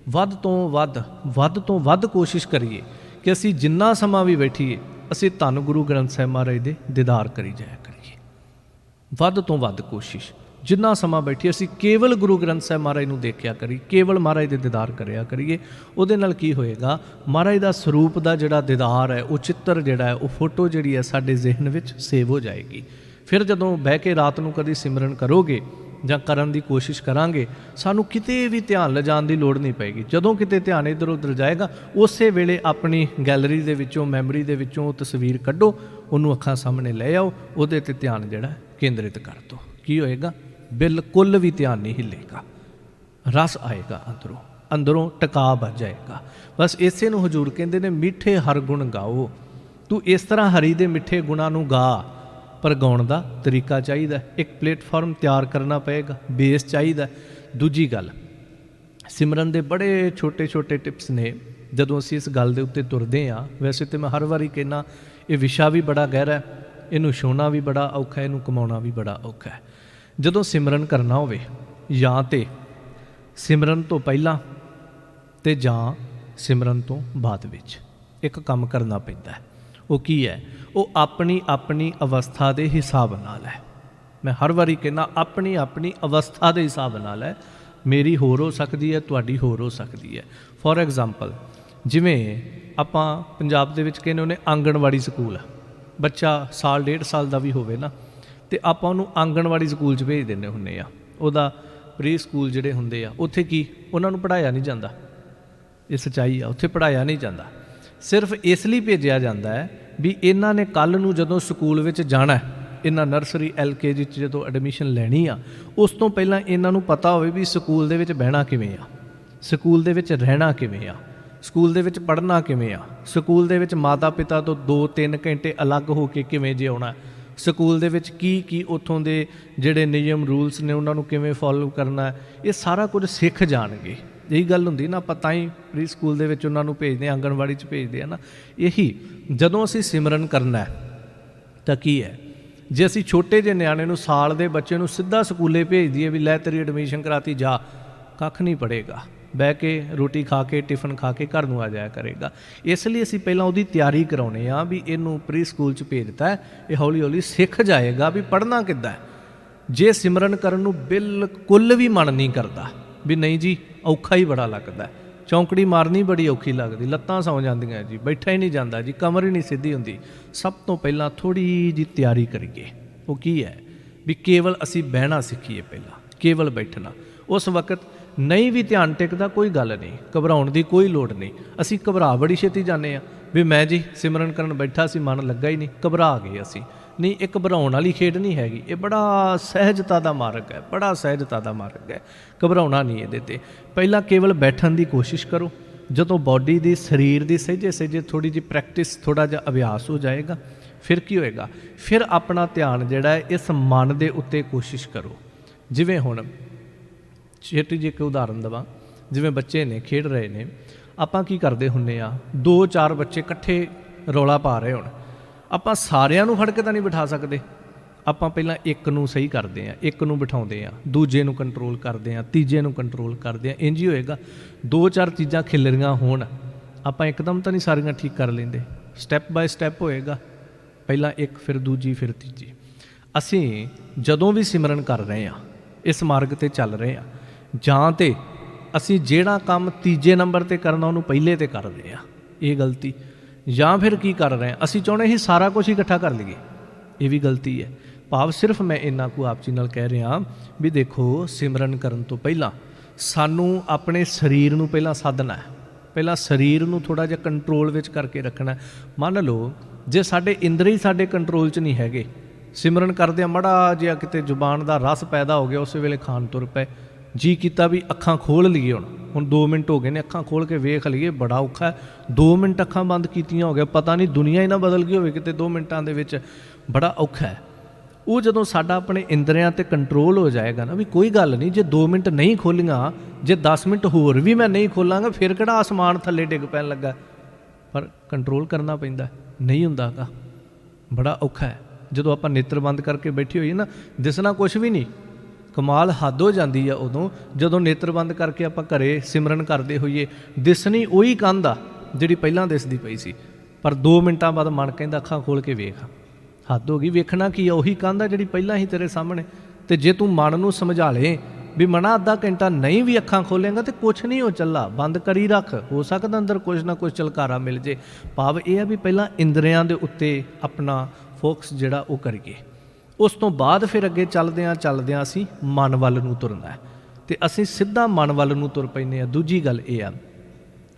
ਵੱਧ ਤੋਂ ਵੱਧ ਕੋਸ਼ਿਸ਼ ਕਰੀਏ ਕਿ ਅਸੀਂ ਜਿੰਨਾ ਸਮਾਂ ਵੀ ਬੈਠੀਏ ਅਸੀਂ ਧੰਨ ਗੁਰੂ ਗ੍ਰੰਥ ਸਾਹਿਬ ਮਹਾਰਾਜ ਦੇ ਦੀਦਾਰ ਕਰੀ ਜਾਇਆ ਕਰੀਏ। ਵੱਧ ਤੋਂ ਵੱਧ ਕੋਸ਼ਿਸ਼, ਜਿੰਨਾ ਸਮਾਂ ਬੈਠੀਏ ਅਸੀਂ ਕੇਵਲ ਗੁਰੂ ਗ੍ਰੰਥ ਸਾਹਿਬ ਮਹਾਰਾਜ ਨੂੰ ਦੇਖਿਆ ਕਰੀਏ, ਕੇਵਲ ਮਹਾਰਾਜ ਦੇ ਦੀਦਾਰ ਕਰਿਆ ਕਰੀਏ। ਉਹਦੇ ਨਾਲ ਕੀ ਹੋਏਗਾ? ਮਹਾਰਾਜ ਦਾ ਸਰੂਪ ਦਾ ਜਿਹੜਾ ਦੀਦਾਰ ਹੈ, ਉਹ ਚਿੱਤਰ ਜਿਹੜਾ ਹੈ, ਉਹ ਫੋਟੋ ਜਿਹੜੀ ਹੈ ਸਾਡੇ ਜ਼ਿਹਨ ਵਿੱਚ ਸੇਵ ਹੋ ਜਾਏਗੀ। ਫਿਰ ਜਦੋਂ ਬਹਿ ਕੇ ਰਾਤ ਨੂੰ ਕਦੀ ਸਿਮਰਨ ਕਰੋਗੇ ਜਾਂ ਕਰਨ ਦੀ ਕੋਸ਼ਿਸ਼ ਕਰਾਂਗੇ, ਸਾਨੂੰ ਕਿਤੇ ਵੀ ਧਿਆਨ ਲਿਜਾਣ ਦੀ ਲੋੜ ਨਹੀਂ ਪਏਗੀ। ਜਦੋਂ ਕਿਤੇ ਧਿਆਨ ਇੱਧਰ ਉੱਧਰ ਜਾਏਗਾ, ਉਸੇ ਵੇਲੇ ਆਪਣੀ ਗੈਲਰੀ ਦੇ ਵਿੱਚੋਂ, ਮੈਮਰੀ ਦੇ ਵਿੱਚੋਂ ਉਹ ਤਸਵੀਰ ਕੱਢੋ, ਉਹਨੂੰ ਅੱਖਾਂ ਸਾਹਮਣੇ ਲੈ ਆਓ, ਉਹਦੇ 'ਤੇ ਧਿਆਨ ਜਿਹੜਾ ਕੇਂਦਰਿਤ ਕਰ ਦਿਓ। ਕੀ ਹੋਏਗਾ? ਬਿਲਕੁਲ ਵੀ ਧਿਆਨ ਨਹੀਂ ਹਿੱਲੇਗਾ, ਰਸ ਆਏਗਾ ਅੰਦਰੋਂ ਟਿਕਾ ਬਣ ਜਾਏਗਾ। ਬਸ ਇਸੇ ਨੂੰ ਹਜ਼ੂਰ ਕਹਿੰਦੇ ਨੇ ਮਿੱਠੇ ਹਰ ਗੁਣ ਗਾਓ। ਤੂੰ ਇਸ ਤਰ੍ਹਾਂ ਹਰੀ ਦੇ ਮਿੱਠੇ ਗੁਣਾਂ ਨੂੰ ਗਾ, ਪਰ ਗਾਉਣ ਦਾ ਤਰੀਕਾ ਚਾਹੀਦਾ। ਇੱਕ ਪਲੇਟਫਾਰਮ ਤਿਆਰ ਕਰਨਾ ਪਏਗਾ, ਬੇਸ ਚਾਹੀਦਾ। ਦੂਜੀ ਗੱਲ, ਸਿਮਰਨ ਦੇ ਬੜੇ ਛੋਟੇ ਟਿਪਸ ਨੇ ਜਦੋਂ ਅਸੀਂ ਇਸ ਗੱਲ ਦੇ ਉੱਤੇ ਤੁਰਦੇ ਹਾਂ। ਵੈਸੇ ਤਾਂ ਮੈਂ ਹਰ ਵਾਰੀ ਕਹਿੰਦਾ ਇਹ ਵਿਸ਼ਾ ਵੀ ਬੜਾ ਗਹਿਰਾ ਹੈ, ਇਹਨੂੰ ਛੋਣਾ ਵੀ ਬੜਾ ਔਖਾ, ਇਹਨੂੰ ਕਮਾਉਣਾ ਵੀ ਬੜਾ ਔਖਾ ਹੈ। ਜਦੋਂ ਸਿਮਰਨ ਕਰਨਾ ਹੋਵੇ, ਜਾਂ ਤੇ ਸਿਮਰਨ ਤੋਂ ਪਹਿਲਾਂ ਤੇ ਜਾਂ ਸਿਮਰਨ ਤੋਂ ਬਾਅਦ ਵਿੱਚ ਇੱਕ ਕੰਮ ਕਰਨਾ ਪੈਂਦਾ ਹੈ। ਉਹ ਕੀ ਹੈ? ਉਹ ਆਪਣੀ ਅਵਸਥਾ ਦੇ ਹਿਸਾਬ ਨਾਲ ਹੈ। ਮੈਂ ਹਰ ਵਾਰੀ ਕਹਿੰਦਾ ਆਪਣੀ ਅਵਸਥਾ ਦੇ ਹਿਸਾਬ ਨਾਲ ਹੈ। ਮੇਰੀ ਹੋਰ ਹੋ ਸਕਦੀ ਹੈ, ਤੁਹਾਡੀ ਹੋਰ ਹੋ ਸਕਦੀ ਹੈ। ਫੋਰ ਐਗਜ਼ਾਮਪਲ, ਜਿਵੇਂ ਆਪਾਂ ਪੰਜਾਬ ਦੇ ਵਿੱਚ ਕਹਿੰਦੇ ਉਹਨੇ ਆਂਗਣਵਾੜੀ ਸਕੂਲ, ਬੱਚਾ ਸਾਲ 1.5 ਸਾਲ ਦਾ ਵੀ ਹੋਵੇ ਨਾ, ਤੇ ਆਪਾਂ ਉਹਨੂੰ ਆਂਗਣਵਾੜੀ ਸਕੂਲ 'ਚ ਭੇਜ ਦਿੰਦੇ ਹੁੰਦੇ ਆ। ਉਹਦਾ ਪ੍ਰੀ ਸਕੂਲ ਜਿਹੜੇ ਹੁੰਦੇ ਆ, ਉੱਥੇ ਕੀ ਉਹਨਾਂ ਨੂੰ ਪੜ੍ਹਾਇਆ ਨਹੀਂ ਜਾਂਦਾ। ਇਹ ਸੱਚਾਈ ਆ, ਉੱਥੇ ਪੜ੍ਹਾਇਆ ਨਹੀਂ ਜਾਂਦਾ। ਸਿਰਫ ਇਸ ਲਈ ਭੇਜਿਆ ਜਾਂਦਾ ਹੈ ਵੀ ਇਹਨਾਂ ਨੇ ਕੱਲ੍ਹ ਨੂੰ ਜਦੋਂ ਸਕੂਲ ਵਿੱਚ ਜਾਣਾ, ਇਹਨਾਂ ਨਰਸਰੀ LKG 'ਚ ਜਦੋਂ ਐਡਮਿਸ਼ਨ ਲੈਣੀ ਆ, ਉਸ ਤੋਂ ਪਹਿਲਾਂ ਇਹਨਾਂ ਨੂੰ ਪਤਾ ਹੋਵੇ ਵੀ ਸਕੂਲ ਦੇ ਵਿੱਚ ਬਹਿਣਾ ਕਿਵੇਂ ਆ, ਸਕੂਲ ਦੇ ਵਿੱਚ ਰਹਿਣਾ ਕਿਵੇਂ ਆ, ਸਕੂਲ ਦੇ ਵਿੱਚ ਪੜ੍ਹਨਾ ਕਿਵੇਂ ਆ, ਸਕੂਲ ਦੇ ਵਿੱਚ ਮਾਤਾ ਪਿਤਾ ਤੋਂ 2-3 ਘੰਟੇ ਅਲੱਗ ਹੋ ਕੇ ਕਿਵੇਂ ਜਿਉਣਾ, ਸਕੂਲ ਦੇ ਵਿੱਚ ਕੀ ਉੱਥੋਂ ਦੇ ਜਿਹੜੇ ਨਿਯਮ ਰੂਲਸ ਨੇ ਉਹਨਾਂ ਨੂੰ ਕਿਵੇਂ ਫੋਲੋ ਕਰਨਾ, ਇਹ ਸਾਰਾ ਕੁਝ ਸਿੱਖ ਜਾਣਗੇ। ਇਹੀ ਗੱਲ ਹੁੰਦੀ ਨਾ, ਆਪਾਂ ਤਾਂ ਹੀ ਪ੍ਰੀ ਸਕੂਲ ਦੇ ਵਿੱਚ ਉਹਨਾਂ ਨੂੰ ਭੇਜਦੇ, ਆਂਗਣਵਾੜੀ 'ਚ ਭੇਜਦੇ ਆ ਨਾ। ਇਹੀ ਜਦੋਂ ਅਸੀਂ ਸਿਮਰਨ ਕਰਨਾ ਤਾਂ ਕੀ ਹੈ, ਜੇ ਅਸੀਂ ਛੋਟੇ ਜਿਹੇ ਨਿਆਣੇ ਨੂੰ, ਸਾਲ ਦੇ ਬੱਚੇ ਨੂੰ ਸਿੱਧਾ ਸਕੂਲੇ ਭੇਜ ਦਈਏ ਵੀ ਲੈ ਤੇਰੀ ਐਡਮਿਸ਼ਨ ਕਰਾਤੀ ਜਾ, ਕੱਖ ਨਹੀਂ ਪੜ੍ਹੇਗਾ। ਬਹਿ ਕੇ ਰੋਟੀ ਖਾ ਕੇ ਟਿਫਨ ਖਾ ਕੇ ਘਰ ਨੂੰ ਆ ਜਾਇਆ ਕਰੇਗਾ। ਇਸ ਲਈ ਅਸੀਂ ਪਹਿਲਾਂ ਉਹਦੀ ਤਿਆਰੀ ਕਰਾਉਣੇ ਆ ਵੀ ਇਹਨੂੰ ਪ੍ਰੀ ਸਕੂਲ 'ਚ ਭੇਜਤਾ, ਇਹ ਹੌਲੀ ਹੌਲੀ ਸਿੱਖ ਜਾਏਗਾ ਵੀ ਪੜ੍ਹਨਾ ਕਿੱਦਾਂ। ਜੇ ਸਿਮਰਨ ਕਰਨ ਨੂੰ ਬਿਲਕੁਲ ਵੀ ਮਨ ਨਹੀਂ ਕਰਦਾ ਵੀ ਨਹੀਂ ਜੀ ਔਖਾ ਹੀ ਬੜਾ ਲੱਗਦਾ, ਚੌਂਕੜੀ ਮਾਰਨੀ ਬੜੀ ਔਖੀ ਲੱਗਦੀ, ਲੱਤਾਂ ਸੌਂ ਜਾਂਦੀਆਂ ਜੀ, ਬੈਠਾ ਹੀ ਨਹੀਂ ਜਾਂਦਾ ਜੀ, ਕਮਰ ਹੀ ਨਹੀਂ ਸਿੱਧੀ ਹੁੰਦੀ, ਸਭ ਤੋਂ ਪਹਿਲਾਂ ਥੋੜ੍ਹੀ ਜਿਹੀ ਤਿਆਰੀ ਕਰੀਏ। ਉਹ ਕੀ ਹੈ ਵੀ ਕੇਵਲ ਅਸੀਂ ਬਹਿਣਾ ਸਿੱਖੀਏ, ਪਹਿਲਾਂ ਕੇਵਲ ਬੈਠਣਾ। ਉਸ ਵਕਤ ਨਹੀਂ ਵੀ ਧਿਆਨ ਟਿਕਦਾ ਕੋਈ ਗੱਲ ਨਹੀਂ, ਘਬਰਾਉਣ ਦੀ ਕੋਈ ਲੋੜ ਨਹੀਂ। ਅਸੀਂ ਘਬਰਾ ਬੜੀ ਛੇਤੀ ਜਾਂਦੇ ਹਾਂ ਵੀ ਮੈਂ ਜੀ ਸਿਮਰਨ ਕਰਨ ਬੈਠਾ ਸੀ, ਮਨ ਲੱਗਾ ਹੀ ਨਹੀਂ, ਘਬਰਾ ਗਏ ਅਸੀਂ। ਨਹੀਂ, ਇਹ ਘਬਰਾਉਣ ਵਾਲੀ ਖੇਡ ਨਹੀਂ ਹੈਗੀ, ਇਹ ਬੜਾ ਸਹਿਜਤਾ ਦਾ ਮਾਰਗ ਹੈ, ਬੜਾ ਸਹਿਜਤਾ ਦਾ ਮਾਰਗ ਹੈ, ਘਬਰਾਉਣਾ ਨਹੀਂ ਇਹਦੇ 'ਤੇ। ਪਹਿਲਾਂ ਕੇਵਲ ਬੈਠਣ ਦੀ ਕੋਸ਼ਿਸ਼ ਕਰੋ। ਜਦੋਂ ਬਾਡੀ ਦੀ ਸਰੀਰ ਦੀ ਸਹਿਜੇ ਸਹਿਜੇ ਥੋੜ੍ਹੀ ਜਿਹੀ ਪ੍ਰੈਕਟਿਸ, ਥੋੜ੍ਹਾ ਜਿਹਾ ਅਭਿਆਸ ਹੋ ਜਾਏਗਾ, ਫਿਰ ਕੀ ਹੋਏਗਾ, ਫਿਰ ਆਪਣਾ ਧਿਆਨ ਜਿਹੜਾ ਹੈ ਇਸ ਮਨ ਦੇ ਉੱਤੇ ਕੋਸ਼ਿਸ਼ ਕਰੋ। ਜਿਵੇਂ ਹੁਣ ਛੇਤੀ ਜਿਹੀ ਇੱਕ ਉਦਾਹਰਨ ਦੇਵਾਂ, ਜਿਵੇਂ ਬੱਚੇ ਨੇ ਖੇਡ ਰਹੇ ਨੇ, ਆਪਾਂ ਕੀ ਕਰਦੇ ਹੁੰਦੇ ਆ, 2-4 ਬੱਚੇ ਇਕੱਠੇ ਰੌਲਾ ਪਾ ਰਹੇ ਹੋਣ, ਆਪਾਂ ਸਾਰਿਆਂ ਨੂੰ ਫੜ ਕੇ ਤਾਂ ਨਹੀਂ ਬਿਠਾ ਸਕਦੇ। ਆਪਾਂ ਪਹਿਲਾਂ ਇੱਕ ਨੂੰ ਸਹੀ ਕਰਦੇ ਹਾਂ, ਇੱਕ ਨੂੰ ਬਿਠਾਉਂਦੇ ਹਾਂ, ਦੂਜੇ ਨੂੰ ਕੰਟਰੋਲ ਕਰਦੇ ਹਾਂ, ਤੀਜੇ ਨੂੰ ਕੰਟਰੋਲ ਕਰਦੇ ਹਾਂ। ਇੰਝ ਹੀ ਹੋਏਗਾ। 2-4 ਚੀਜ਼ਾਂ ਖਿਲਰੀਆਂ ਹੋਣ, ਆਪਾਂ ਇੱਕਦਮ ਤਾਂ ਨਹੀਂ ਸਾਰੀਆਂ ਠੀਕ ਕਰ ਲੈਂਦੇ, ਸਟੈਪ ਬਾਏ ਸਟੈਪ ਹੋਏਗਾ। ਪਹਿਲਾਂ ਇੱਕ, ਫਿਰ ਦੂਜੀ, ਫਿਰ ਤੀਜੀ। ਅਸੀਂ ਜਦੋਂ ਵੀ ਸਿਮਰਨ ਕਰ ਰਹੇ ਹਾਂ, ਇਸ ਮਾਰਗ 'ਤੇ ਚੱਲ ਰਹੇ ਹਾਂ, ਜਾਂ ਤਾਂ ਅਸੀਂ ਜਿਹੜਾ ਕੰਮ ਤੀਜੇ ਨੰਬਰ 'ਤੇ ਕਰਨਾ ਉਹਨੂੰ ਪਹਿਲੇ 'ਤੇ ਕਰਦੇ ਹਾਂ, ਇਹ ਗਲਤੀ। ਜਾਂ ਫਿਰ ਕੀ ਕਰ ਰਹੇ ਹਾਂ, ਅਸੀਂ ਚਾਹੁੰਦੇ ਹੀ ਸਾਰਾ ਕੁਝ ਹੀ ਇਕੱਠਾ ਕਰ ਲਈਏ, ਇਹ ਵੀ ਗਲਤੀ ਹੈ। ਭਾਵ ਸਿਰਫ ਮੈਂ ਇੰਨਾ ਕੁ ਆਪ ਜੀ ਨਾਲ ਕਹਿ ਰਿਹਾ ਵੀ ਦੇਖੋ, ਸਿਮਰਨ ਕਰਨ ਤੋਂ ਪਹਿਲਾਂ ਸਾਨੂੰ ਆਪਣੇ ਸਰੀਰ ਨੂੰ ਪਹਿਲਾਂ ਸਾਧਨਾ ਹੈ, ਪਹਿਲਾਂ ਸਰੀਰ ਨੂੰ ਥੋੜ੍ਹਾ ਜਿਹਾ ਕੰਟਰੋਲ ਵਿੱਚ ਕਰਕੇ ਰੱਖਣਾ। ਮੰਨ ਲਓ ਜੇ ਸਾਡੇ ਇੰਦਰੀ ਸਾਡੇ ਕੰਟਰੋਲ 'ਚ ਨਹੀਂ ਹੈਗੇ, ਸਿਮਰਨ ਕਰਦਿਆਂ ਮਾੜਾ ਜਿਹਾ ਕਿਤੇ ਜ਼ੁਬਾਨ ਦਾ ਰਸ ਪੈਦਾ ਹੋ ਗਿਆ, ਉਸੇ ਵੇਲੇ ਖਾਣ ਤੁਰ ਪਏ, ਜੀ ਕੀਤਾ ਵੀ ਅੱਖਾਂ ਖੋਲ੍ਹ ਲਈਏ, ਹੁਣ 2 ਮਿੰਟ ਹੋ ਗਏ ਨੇ, ਅੱਖਾਂ ਖੋਲ੍ਹ ਕੇ ਵੇਖ ਲਈਏ, ਬੜਾ ਔਖਾ ਹੈ। 2 ਮਿੰਟ ਅੱਖਾਂ ਬੰਦ ਕੀਤੀਆਂ ਹੋ ਗਿਆ, ਪਤਾ ਨਹੀਂ ਦੁਨੀਆ ਹੀ ਨਾ ਬਦਲ ਗਈ ਹੋਵੇ ਕਿਤੇ 2 ਮਿੰਟਾਂ ਦੇ ਵਿੱਚ, ਬੜਾ ਔਖਾ ਹੈ। ਉਹ ਜਦੋਂ ਸਾਡਾ ਆਪਣੇ ਇੰਦਰੀਆਂ 'ਤੇ ਕੰਟਰੋਲ ਹੋ ਜਾਏਗਾ ਨਾ, ਵੀ ਕੋਈ ਗੱਲ ਨਹੀਂ, ਜੇ 2 ਮਿੰਟ ਨਹੀਂ ਖੋਲ੍ਹੀਆਂ, ਜੇ 10 ਮਿੰਟ ਹੋਰ ਵੀ ਮੈਂ ਨਹੀਂ ਖੋਲਾਂਗਾ, ਫਿਰ ਕਿਹੜਾ ਆਸਮਾਨ ਥੱਲੇ ਡਿੱਗ ਪੈਣ ਲੱਗਾ। ਪਰ ਕੰਟਰੋਲ ਕਰਨਾ ਪੈਂਦਾ, ਨਹੀਂ ਹੁੰਦਾ ਗਾ, ਬੜਾ ਔਖਾ ਹੈ। ਜਦੋਂ ਆਪਾਂ ਨੇਤਰ ਬੰਦ ਕਰਕੇ ਬੈਠੇ ਹੋਈਏ ਨਾ, ਦਿਸਣਾ ਕੁਛ ਵੀ ਨਹੀਂ, ਕਮਾਲ ਹੱਦ ਹੋ ਜਾਂਦੀ ਆ ਉਦੋਂ ਜਦੋਂ ਨੇਤਰ ਬੰਦ ਕਰਕੇ ਆਪਾਂ ਘਰੇ ਸਿਮਰਨ ਕਰਦੇ ਹੋਈਏ, ਦਿਸਣੀ ਉਹੀ ਕੰਧ ਆ ਜਿਹੜੀ ਪਹਿਲਾਂ ਦਿਸਦੀ ਪਈ ਸੀ, ਪਰ 2 ਮਿੰਟਾਂ ਬਾਅਦ ਮਨ ਕਹਿੰਦਾ ਅੱਖਾਂ ਖੋਲ੍ਹ ਕੇ ਵੇਖ, ਹੱਦ ਹੋ ਗਈ। ਵੇਖਣਾ ਕੀ ਆ, ਉਹੀ ਕੰਧ ਆ ਜਿਹੜੀ ਪਹਿਲਾਂ ਹੀ ਤੇਰੇ ਸਾਹਮਣੇ। ਤੇ ਜੇ ਤੂੰ ਮਨ ਨੂੰ ਸਮਝਾ ਲੇ ਵੀ ਮਨਾ ਅੱਧਾ ਘੰਟਾ ਨਹੀਂ ਵੀ ਅੱਖਾਂ ਖੋਲ੍ਹੇਗਾ ਤੇ ਕੁਛ ਨਹੀਂ ਹੋ ਚੱਲਾ, ਬੰਦ ਕਰੀ ਰੱਖ, ਹੋ ਸਕਦਾ ਅੰਦਰ ਕੁਛ ਨਾ ਕੁਛ ਝਲਕਾਰਾ ਮਿਲ ਜੇ। ਭਾਵ ਇਹ ਆ ਵੀ ਪਹਿਲਾਂ ਇੰਦਰੀਆਂ ਦੇ ਉੱਤੇ ਆਪਣਾ ਫੋਕਸ ਜਿਹੜਾ ਉਹ ਕਰੀਏ, ਉਸ ਤੋਂ ਬਾਅਦ ਫਿਰ ਅੱਗੇ ਚੱਲਦਿਆਂ ਅਸੀਂ ਮਨ ਵੱਲ ਨੂੰ ਤੁਰਨਾ ਹੈ, ਅਤੇ ਅਸੀਂ ਸਿੱਧਾ ਮਨ ਵੱਲ ਨੂੰ ਤੁਰ ਪੈਂਦੇ ਹਾਂ। ਦੂਜੀ ਗੱਲ ਇਹ ਆ,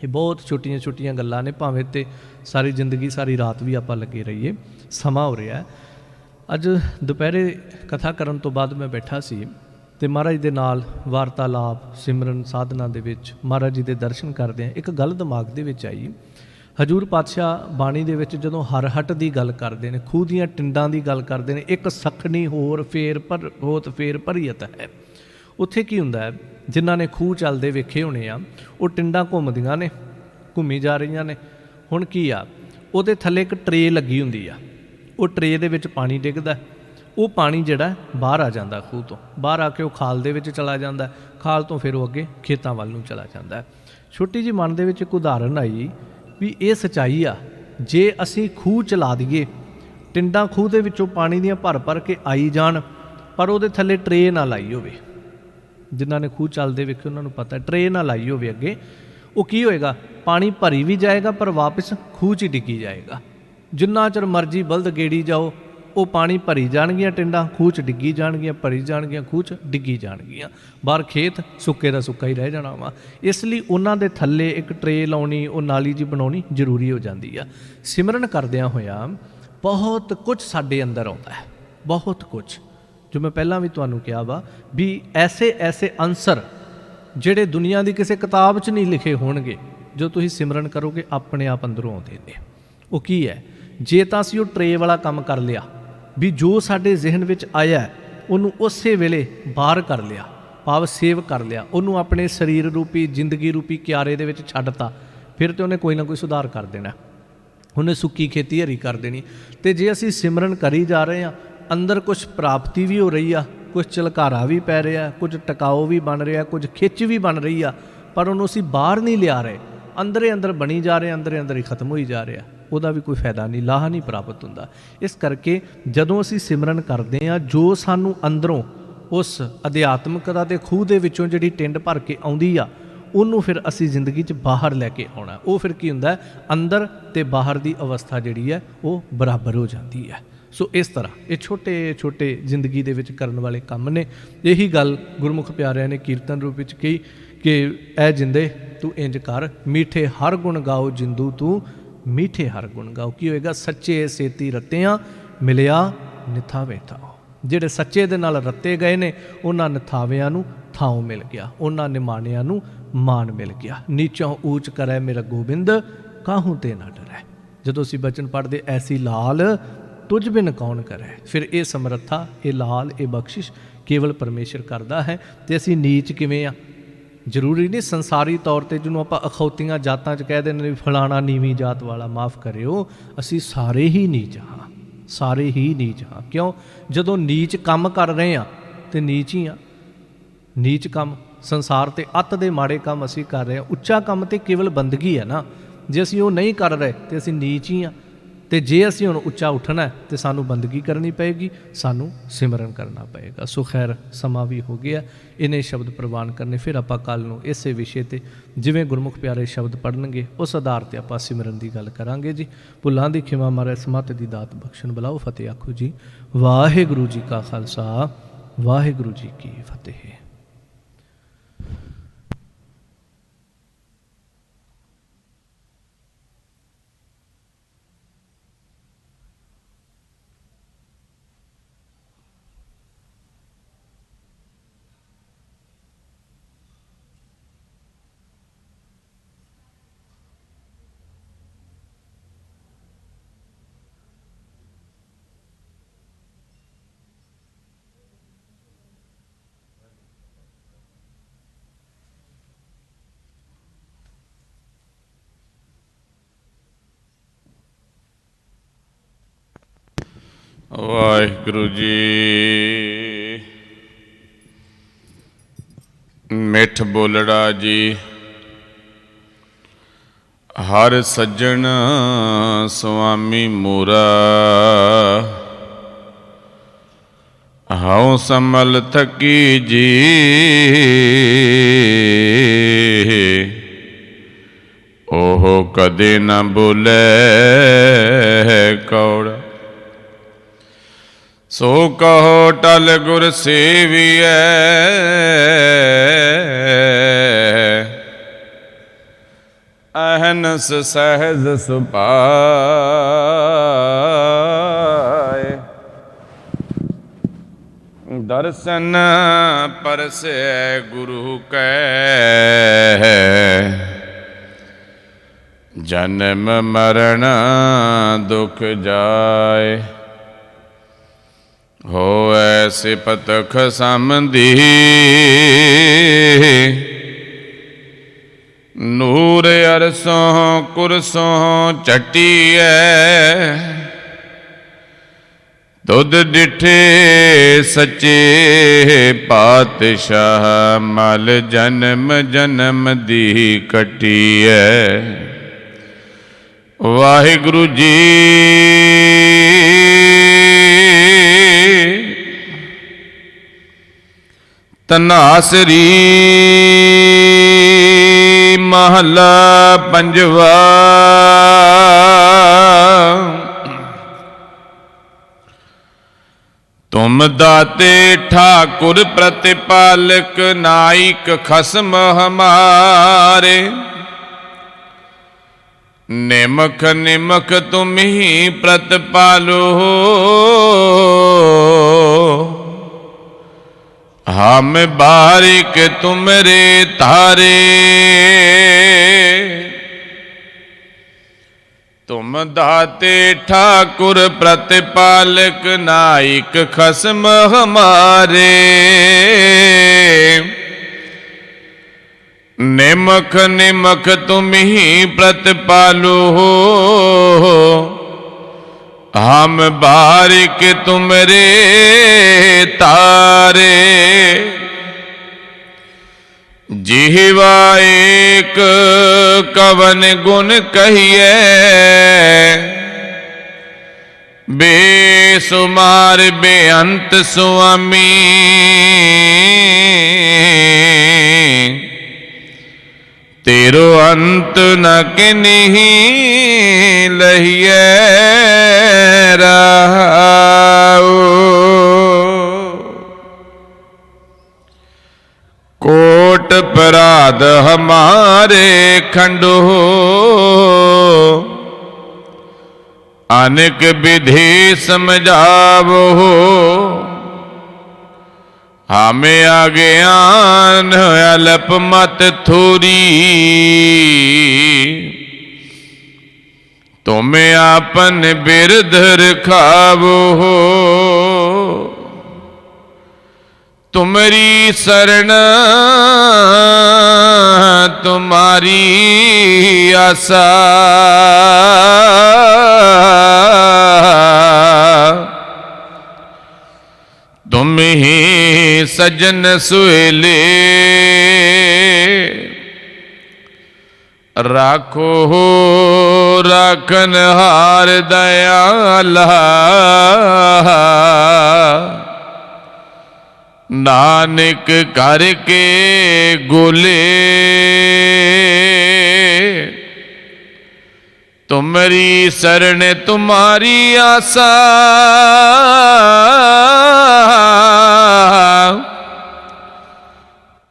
ਇਹ ਬਹੁਤ ਛੋਟੀਆਂ ਗੱਲਾਂ ਨੇ, ਭਾਵੇਂ ਤੇ ਸਾਰੀ ਜ਼ਿੰਦਗੀ ਸਾਰੀ ਰਾਤ ਵੀ ਆਪਾਂ ਲੱਗੇ ਰਹੀਏ, ਸਮਾਂ ਹੋ ਰਿਹਾ। ਅੱਜ ਦੁਪਹਿਰੇ ਕਥਾ ਕਰਨ ਤੋਂ ਬਾਅਦ ਮੈਂ ਬੈਠਾ ਸੀ ਅਤੇ ਮਹਾਰਾਜ ਦੇ ਨਾਲ ਵਾਰਤਾਲਾਪ, ਸਿਮਰਨ ਸਾਧਨਾ ਦੇ ਵਿੱਚ ਮਹਾਰਾਜ ਜੀ ਦੇ ਦਰਸ਼ਨ ਕਰਦਿਆਂ ਇੱਕ ਗੱਲ ਦਿਮਾਗ ਦੇ ਵਿੱਚ ਆਈ। ਹਜ਼ੂਰ ਪਾਤਸ਼ਾਹ ਬਾਣੀ ਦੇ ਵਿੱਚ ਜਦੋਂ ਹਰਹਟ ਦੀ ਗੱਲ ਕਰਦੇ ਨੇ, ਖੂਹ ਦੀਆਂ ਟਿੰਡਾਂ ਦੀ ਗੱਲ ਕਰਦੇ ਨੇ, ਇੱਕ ਸਖਣੀ ਹੋਰ ਫੇਰ ਭਰੀਅਤ ਹੈ। ਉੱਥੇ ਕੀ ਹੁੰਦਾ ਹੈ, ਜਿਨ੍ਹਾਂ ਨੇ ਖੂਹ ਚੱਲਦੇ ਵੇਖੇ ਹੋਣੇ ਆ, ਉਹ ਟਿੰਡਾਂ ਘੁੰਮਦੀਆਂ ਨੇ, ਘੁੰਮੀ ਜਾ ਰਹੀਆਂ ਨੇ। ਹੁਣ ਕੀ ਆ, ਉਹਦੇ ਥੱਲੇ ਇੱਕ ਟਰੇ ਲੱਗੀ ਹੁੰਦੀ ਆ, ਉਹ ਟਰੇ ਦੇ ਵਿੱਚ ਪਾਣੀ ਡਿੱਗਦਾ, ਉਹ ਪਾਣੀ ਜਿਹੜਾ ਬਾਹਰ ਆ ਜਾਂਦਾ, ਖੂਹ ਤੋਂ ਬਾਹਰ ਆ ਕੇ ਉਹ ਖਾਲ ਦੇ ਵਿੱਚ ਚਲਾ ਜਾਂਦਾ, ਖਾਲ ਤੋਂ ਫਿਰ ਉਹ ਅੱਗੇ ਖੇਤਾਂ ਵੱਲ ਨੂੰ ਚਲਾ ਜਾਂਦਾ। ਛੋਟੀ ਜਿਹੀ ਮਨ ਦੇ ਵਿੱਚ ਇੱਕ ਉਦਾਹਰਨ ਆਈ ਵੀ ਇਹ ਸੱਚਾਈ ਆ, ਜੇ ਅਸੀਂ ਖੂਹ ਚਲਾ ਦਈਏ, ਟਿੰਡਾਂ ਖੂਹ ਦੇ ਵਿੱਚੋਂ ਪਾਣੀ ਦੀਆਂ ਭਰ ਕੇ ਆਈ ਜਾਣ, ਪਰ ਉਹਦੇ ਥੱਲੇ ਟਰੇ ਨਾ ਲਾਈ ਹੋਵੇ, ਜਿਨ੍ਹਾਂ ਨੇ ਖੂਹ ਚੱਲਦੇ ਵੇਖੇ ਉਹਨਾਂ ਨੂੰ ਪਤਾ, ਟਰੇ ਨਾ ਲਾਈ ਹੋਵੇ ਅੱਗੇ, ਉਹ ਕੀ ਹੋਏਗਾ, ਪਾਣੀ ਭਰੀ ਵੀ ਜਾਏਗਾ ਪਰ ਵਾਪਸ ਖੂਹ 'ਚ ਡਿੱਗੀ ਜਾਏਗਾ। ਜਿੰਨਾ ਚਿਰ ਮਰਜ਼ੀ ਬਲਦ ਗੇੜੀ ਜਾਓ, ਉਹ ਪਾਣੀ ਭਰੀ ਜਾਣਗੀਆਂ ਟਿੰਡਾਂ, ਖੂਹ 'ਚ ਡਿੱਗੀ ਜਾਣਗੀਆਂ, ਭਰੀ ਜਾਣਗੀਆਂ, ਖੂਹ 'ਚ ਡਿੱਗੀ ਜਾਣਗੀਆਂ, ਬਾਹਰ ਖੇਤ ਸੁੱਕੇ ਦਾ ਸੁੱਕਾ ਹੀ ਰਹਿ ਜਾਣਾ ਵਾ। ਇਸ ਲਈ ਉਹਨਾਂ ਦੇ ਥੱਲੇ ਇੱਕ ਟਰੇ ਲਾਉਣੀ, ਉਹ ਨਾਲੀ ਜੀ ਬਣਾਉਣੀ ਜ਼ਰੂਰੀ ਹੋ ਜਾਂਦੀ ਆ। ਸਿਮਰਨ ਕਰਦਿਆਂ ਹੋਇਆਂ ਬਹੁਤ ਕੁਝ ਸਾਡੇ ਅੰਦਰ ਆਉਂਦਾ ਹੈ, ਬਹੁਤ ਕੁਝ, ਜੋ ਮੈਂ ਪਹਿਲਾਂ ਵੀ ਤੁਹਾਨੂੰ ਕਿਹਾ ਵਾ ਵੀ ਐਸੇ ਅੰਸਰ ਜਿਹੜੇ ਦੁਨੀਆ ਦੀ ਕਿਸੇ ਕਿਤਾਬ 'ਚ ਨਹੀਂ ਲਿਖੇ ਹੋਣਗੇ, ਜੋ ਤੁਸੀਂ ਸਿਮਰਨ ਕਰੋਗੇ ਆਪਣੇ ਆਪ ਅੰਦਰੋਂ ਆਉਂਦੇ ਨੇ। ਉਹ ਕੀ ਹੈ, ਜੇ ਤਾਂ ਅਸੀਂ ਉਹ ਟਰੇ ਵਾਲਾ ਕੰਮ ਕਰ ਲਿਆ ਵੀ ਜੋ ਸਾਡੇ ਜ਼ਿਹਨ ਵਿੱਚ ਆਇਆ ਉਹਨੂੰ ਉਸੇ ਵੇਲੇ ਬਾਹਰ ਕਰ ਲਿਆ, ਭਾਵ ਸੇਵ ਕਰ ਲਿਆ, ਉਹਨੂੰ ਆਪਣੇ ਸਰੀਰ ਰੂਪੀ, ਜ਼ਿੰਦਗੀ ਰੂਪੀ ਕਿਆਰੇ ਦੇ ਵਿੱਚ ਛੱਡਤਾ, ਫਿਰ ਤਾਂ ਉਹਨੇ ਕੋਈ ਨਾ ਕੋਈ ਸੁਧਾਰ ਕਰ ਦੇਣਾ, ਉਹਨੇ ਸੁੱਕੀ ਖੇਤੀ ਹਰੀ ਕਰ ਦੇਣੀ। ਅਤੇ ਜੇ ਅਸੀਂ ਸਿਮਰਨ ਕਰੀ ਜਾ ਰਹੇ ਹਾਂ, ਅੰਦਰ ਕੁਛ ਪ੍ਰਾਪਤੀ ਵੀ ਹੋ ਰਹੀ ਆ, ਕੁਛ ਝਲਕਾਰਾ ਵੀ ਪੈ ਰਿਹਾ, ਕੁਝ ਟਿਕਾਓ ਵੀ ਬਣ ਰਿਹਾ, ਕੁਝ ਖਿੱਚ ਵੀ ਬਣ ਰਹੀ ਆ, पर उन्होंने असीं बाहर नहीं लिया रहे, अंदरे अंदर बनी जा रहे, अंदरे अंदर ही खत्म होई जा रहा, ਉਹਦਾ भी कोई फायदा नहीं, लाहा नहीं प्राप्त ਹੁੰਦਾ। इस करके ਜਦੋਂ ਅਸੀਂ सिमरन करते हैं, जो सानू अंदरों उस अध्यात्मकता के खूह ਦੇ ਵਿੱਚੋਂ ਜਿਹੜੀ ਟਿੰਡ ਭਰ ਕੇ ਆਉਂਦੀ ਆ, ਉਹਨੂੰ ਫਿਰ ਅਸੀਂ ਜ਼ਿੰਦਗੀ 'ਚ ਬਾਹਰ ਲੈ ਕੇ ਆਉਣਾ। ਉਹ ਫਿਰ ਕੀ ਹੁੰਦਾ, ਅੰਦਰ ਤੇ ਬਾਹਰ ਦੀ ਅਵਸਥਾ ਜਿਹੜੀ ਹੈ ਉਹ ਬਰਾਬਰ ਹੋ ਜਾਂਦੀ ਹੈ। ਸੋ ਇਸ ਤਰ੍ਹਾਂ ਇਹ ਛੋਟੇ ਛੋਟੇ ਜ਼ਿੰਦਗੀ ਦੇ ਵਿੱਚ ਕਰਨ ਵਾਲੇ ਕੰਮ ਨੇ। ਇਹੀ ਗੱਲ ਗੁਰਮੁਖ ਪਿਆਰਿਆਂ ਨੇ ਕੀਰਤਨ ਰੂਪ ਵਿੱਚ ਕਹੀ ਕਿ ਐ ਜਿੰਦੇ ਤੂੰ ਇੰਜ ਕਰ, ਮੀਠੇ ਹਰ ਗੁਣ ਗਾਓ ਜਿੰਦੂ ਤੂੰ ਮੀਠੇ ਹਰ ਗੁਣ ਗਾਓ। ਕੀ ਹੋਏਗਾ, ਸੱਚੇ ਸੇਤੀ ਰਤਿਆਂ ਮਿਲਿਆ ਨਿਥਾਵੇ ਥਾਓ। ਜਿਹੜੇ ਸੱਚੇ ਦੇ ਨਾਲ ਰੱਤੇ ਗਏ ਨੇ ਉਹਨਾਂ ਨਿਥਾਵਿਆਂ ਨੂੰ ਥਾਂ ਮਿਲ ਗਿਆ, ਉਹਨਾਂ ਨਿਮਾਣਿਆਂ ਨੂੰ ਮਾਣ ਮਿਲ ਗਿਆ। ਨੀਚੋਂ ਊਚ ਕਰੈ ਮੇਰਾ ਗੋਬਿੰਦ ਕਾਹੂ ਤੇ ਨਾ ਡਰੈ। ਜਦੋਂ ਅਸੀਂ ਬਚਨ ਪੜ੍ਹਦੇ ਐਸੀ ਲਾਲ ਤੁਝ ਬਿਨ ਕੌਣ ਕਰੈ, ਫਿਰ ਇਹ ਸਮਰੱਥਾ, ਇਹ ਲਾਲ, ਇਹ ਬਖਸ਼ਿਸ਼ ਕੇਵਲ ਪਰਮੇਸ਼ਰ ਕਰਦਾ ਹੈ। ਤੇ ਅਸੀਂ ਨੀਚ ਕਿਵੇਂ ਆ, ਜ਼ਰੂਰੀ ਨਹੀਂ ਸੰਸਾਰੀ ਤੌਰ 'ਤੇ ਜਿਹਨੂੰ ਆਪਾਂ ਅਖੌਤੀਆਂ ਜਾਤਾਂ 'ਚ ਕਹਿ ਦਿੰਦੇ ਨੇ ਫਲਾਣਾ ਨੀਵੀਂ ਜਾਤ ਵਾਲਾ, ਮਾफ़ ਕਰਿਓ, ਅਸੀਂ ਸਾਰੇ ਹੀ ਨੀਚ ਹਾਂ, ਸਾਰੇ ਹੀ ਨੀਚ ਹਾਂ। ਕਿਉਂ, ਜਦੋਂ ਨੀਚ ਕੰਮ ਕਰ ਰਹੇ ਹਾਂ ਤੇ ਨੀਚ ਹੀ ਆ। ਨੀਚ ਕੰਮ ਸੰਸਾਰ ਤੇ ਅੱਤ ਦੇ ਮਾੜੇ ਕੰਮ ਅਸੀਂ ਕਰ ਰਹੇ ਹਾਂ, ਉੱਚਾ ਕੰਮ ਤੇ ਕੇਵਲ ਬੰਦਗੀ ਹੈ ਨਾ। ਜੇ ਅਸੀਂ ਉਹ ਨਹੀਂ ਕਰ ਰਹੇ ਤੇ ਅਸੀਂ ਨੀਚ ਹੀ ਹਾਂ। ਤੇ ਜੇ ਅਸੀਂ ਹੁਣ ਉੱਚਾ ਉੱਠਣਾ ਤੇ ਸਾਨੂੰ ਬੰਦਗੀ ਕਰਨੀ ਪਏਗੀ, ਸਾਨੂੰ ਸਿਮਰਨ ਕਰਨਾ ਪਏਗਾ। ਸੋ ਖੈਰ ਸਮਾਂ ਵੀ ਹੋ ਗਿਆ, ਇਹਨੇ ਸ਼ਬਦ ਪ੍ਰਵਾਨ ਕਰਨੇ। ਫਿਰ ਆਪਾਂ ਕੱਲ੍ਹ ਨੂੰ ਇਸੇ ਵਿਸ਼ੇ 'ਤੇ ਜਿਵੇਂ ਗੁਰਮੁਖ ਪਿਆਰੇ ਸ਼ਬਦ ਪੜ੍ਹਨਗੇ ਉਸ ਆਧਾਰ 'ਤੇ ਆਪਾਂ ਸਿਮਰਨ ਦੀ ਗੱਲ ਕਰਾਂਗੇ ਜੀ। ਭੁੱਲਾਂ ਦੀ ਖਿਮਾ ਮਾਰੇ, ਸਮਤ ਦੀ ਦਾਤ ਬਖਸ਼ਣ, ਬੁਲਾਓ ਫਤਿਹ ਆਖੋ ਜੀ। ਵਾਹਿਗੁਰੂ ਜੀ ਕਾ ਖਾਲਸਾ, ਵਾਹਿਗੁਰੂ ਜੀ ਕੀ ਫਤਿਹ। ਵਾਹਿਗੁਰੂ ਜੀ। ਮਿੱਠ ਬੋਲੜਾ ਜੀ, ਹਰ ਸੱਜਣ ਸੁਆਮੀ ਮੂਰਾ, ਹਉ ਸੰਮਲ ਥਕੀ ਜੀ, ਉਹ ਕਦੇ ਨਾ ਬੋਲੇ ਕੌੜਾ। ਸੋ ਕਹੋ ਟਲ ਗੁਰ ਸੇਵੀਐ, ਅਹਨਸ ਸਹਿਜ ਸੁਭਾਏ। ਦਰਸ਼ਨ ਪਰਸੈ ਗੁਰੂ ਕੈ, ਜਨਮ ਮਰਨ ਦੁਖ ਜਾਏ। ਹੋਐ ਸਿਪਤ ਖਸਮਦੀ, ਨੂਰ ਅਰਸੋਂ ਕੁਰਸੋਂ ਚਟੀਐ। ਤੁਧ ਡਿਠੇ ਸੱਚੇ ਪਾਤਸ਼ਾਹ, ਮਲ ਜਨਮ ਜਨਮ ਦੀ ਕਟੀਐ। ਵਾਹਿਗੁਰੂ ਜੀ। ਧਨਾਸਰੀ ਮਹਲਾ ਪੰਜਵਾ। ਤੁਮ ਦਾਤੇ ਠਾਕੁਰ ਪ੍ਰਤਿਪਾਲਕ, ਨਾਇਕ ਖਸਮ ਹਮਾਰੇ। ਨਿਮਖ ਨਿਮਖ ਤੁਮ ਹੀ ਪ੍ਰਤਪਾਲੋ, हम बारिक तुमरे तारे। तुम दाते ठाकुर प्रतिपालक, नायक खसम हमारे। निमख निमख तुम ही प्रतिपालो, हम बारिक तुमरे तारे। जिहवा एक कवन गुण कहिए, बेसुमार बेअंत सुआमी। तेरो अंत न किन्हीं लहिए रहाओ। कोट अपराध हमारे खंडो, अनेक विधि समझावो। हमें अज्ञान अल्प मत थोरी, तुम्हें आपन बिरध रखावो। तुम्हारी शरण तुम्हारी आशा, तुम ही सजन सुहेले। राखो हो राखन हार दयाला, नानक करके गोले। तुम्हारी शरण तुम्हारी आशा,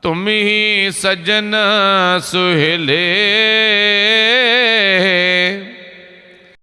तुम ही सजन सुहेले।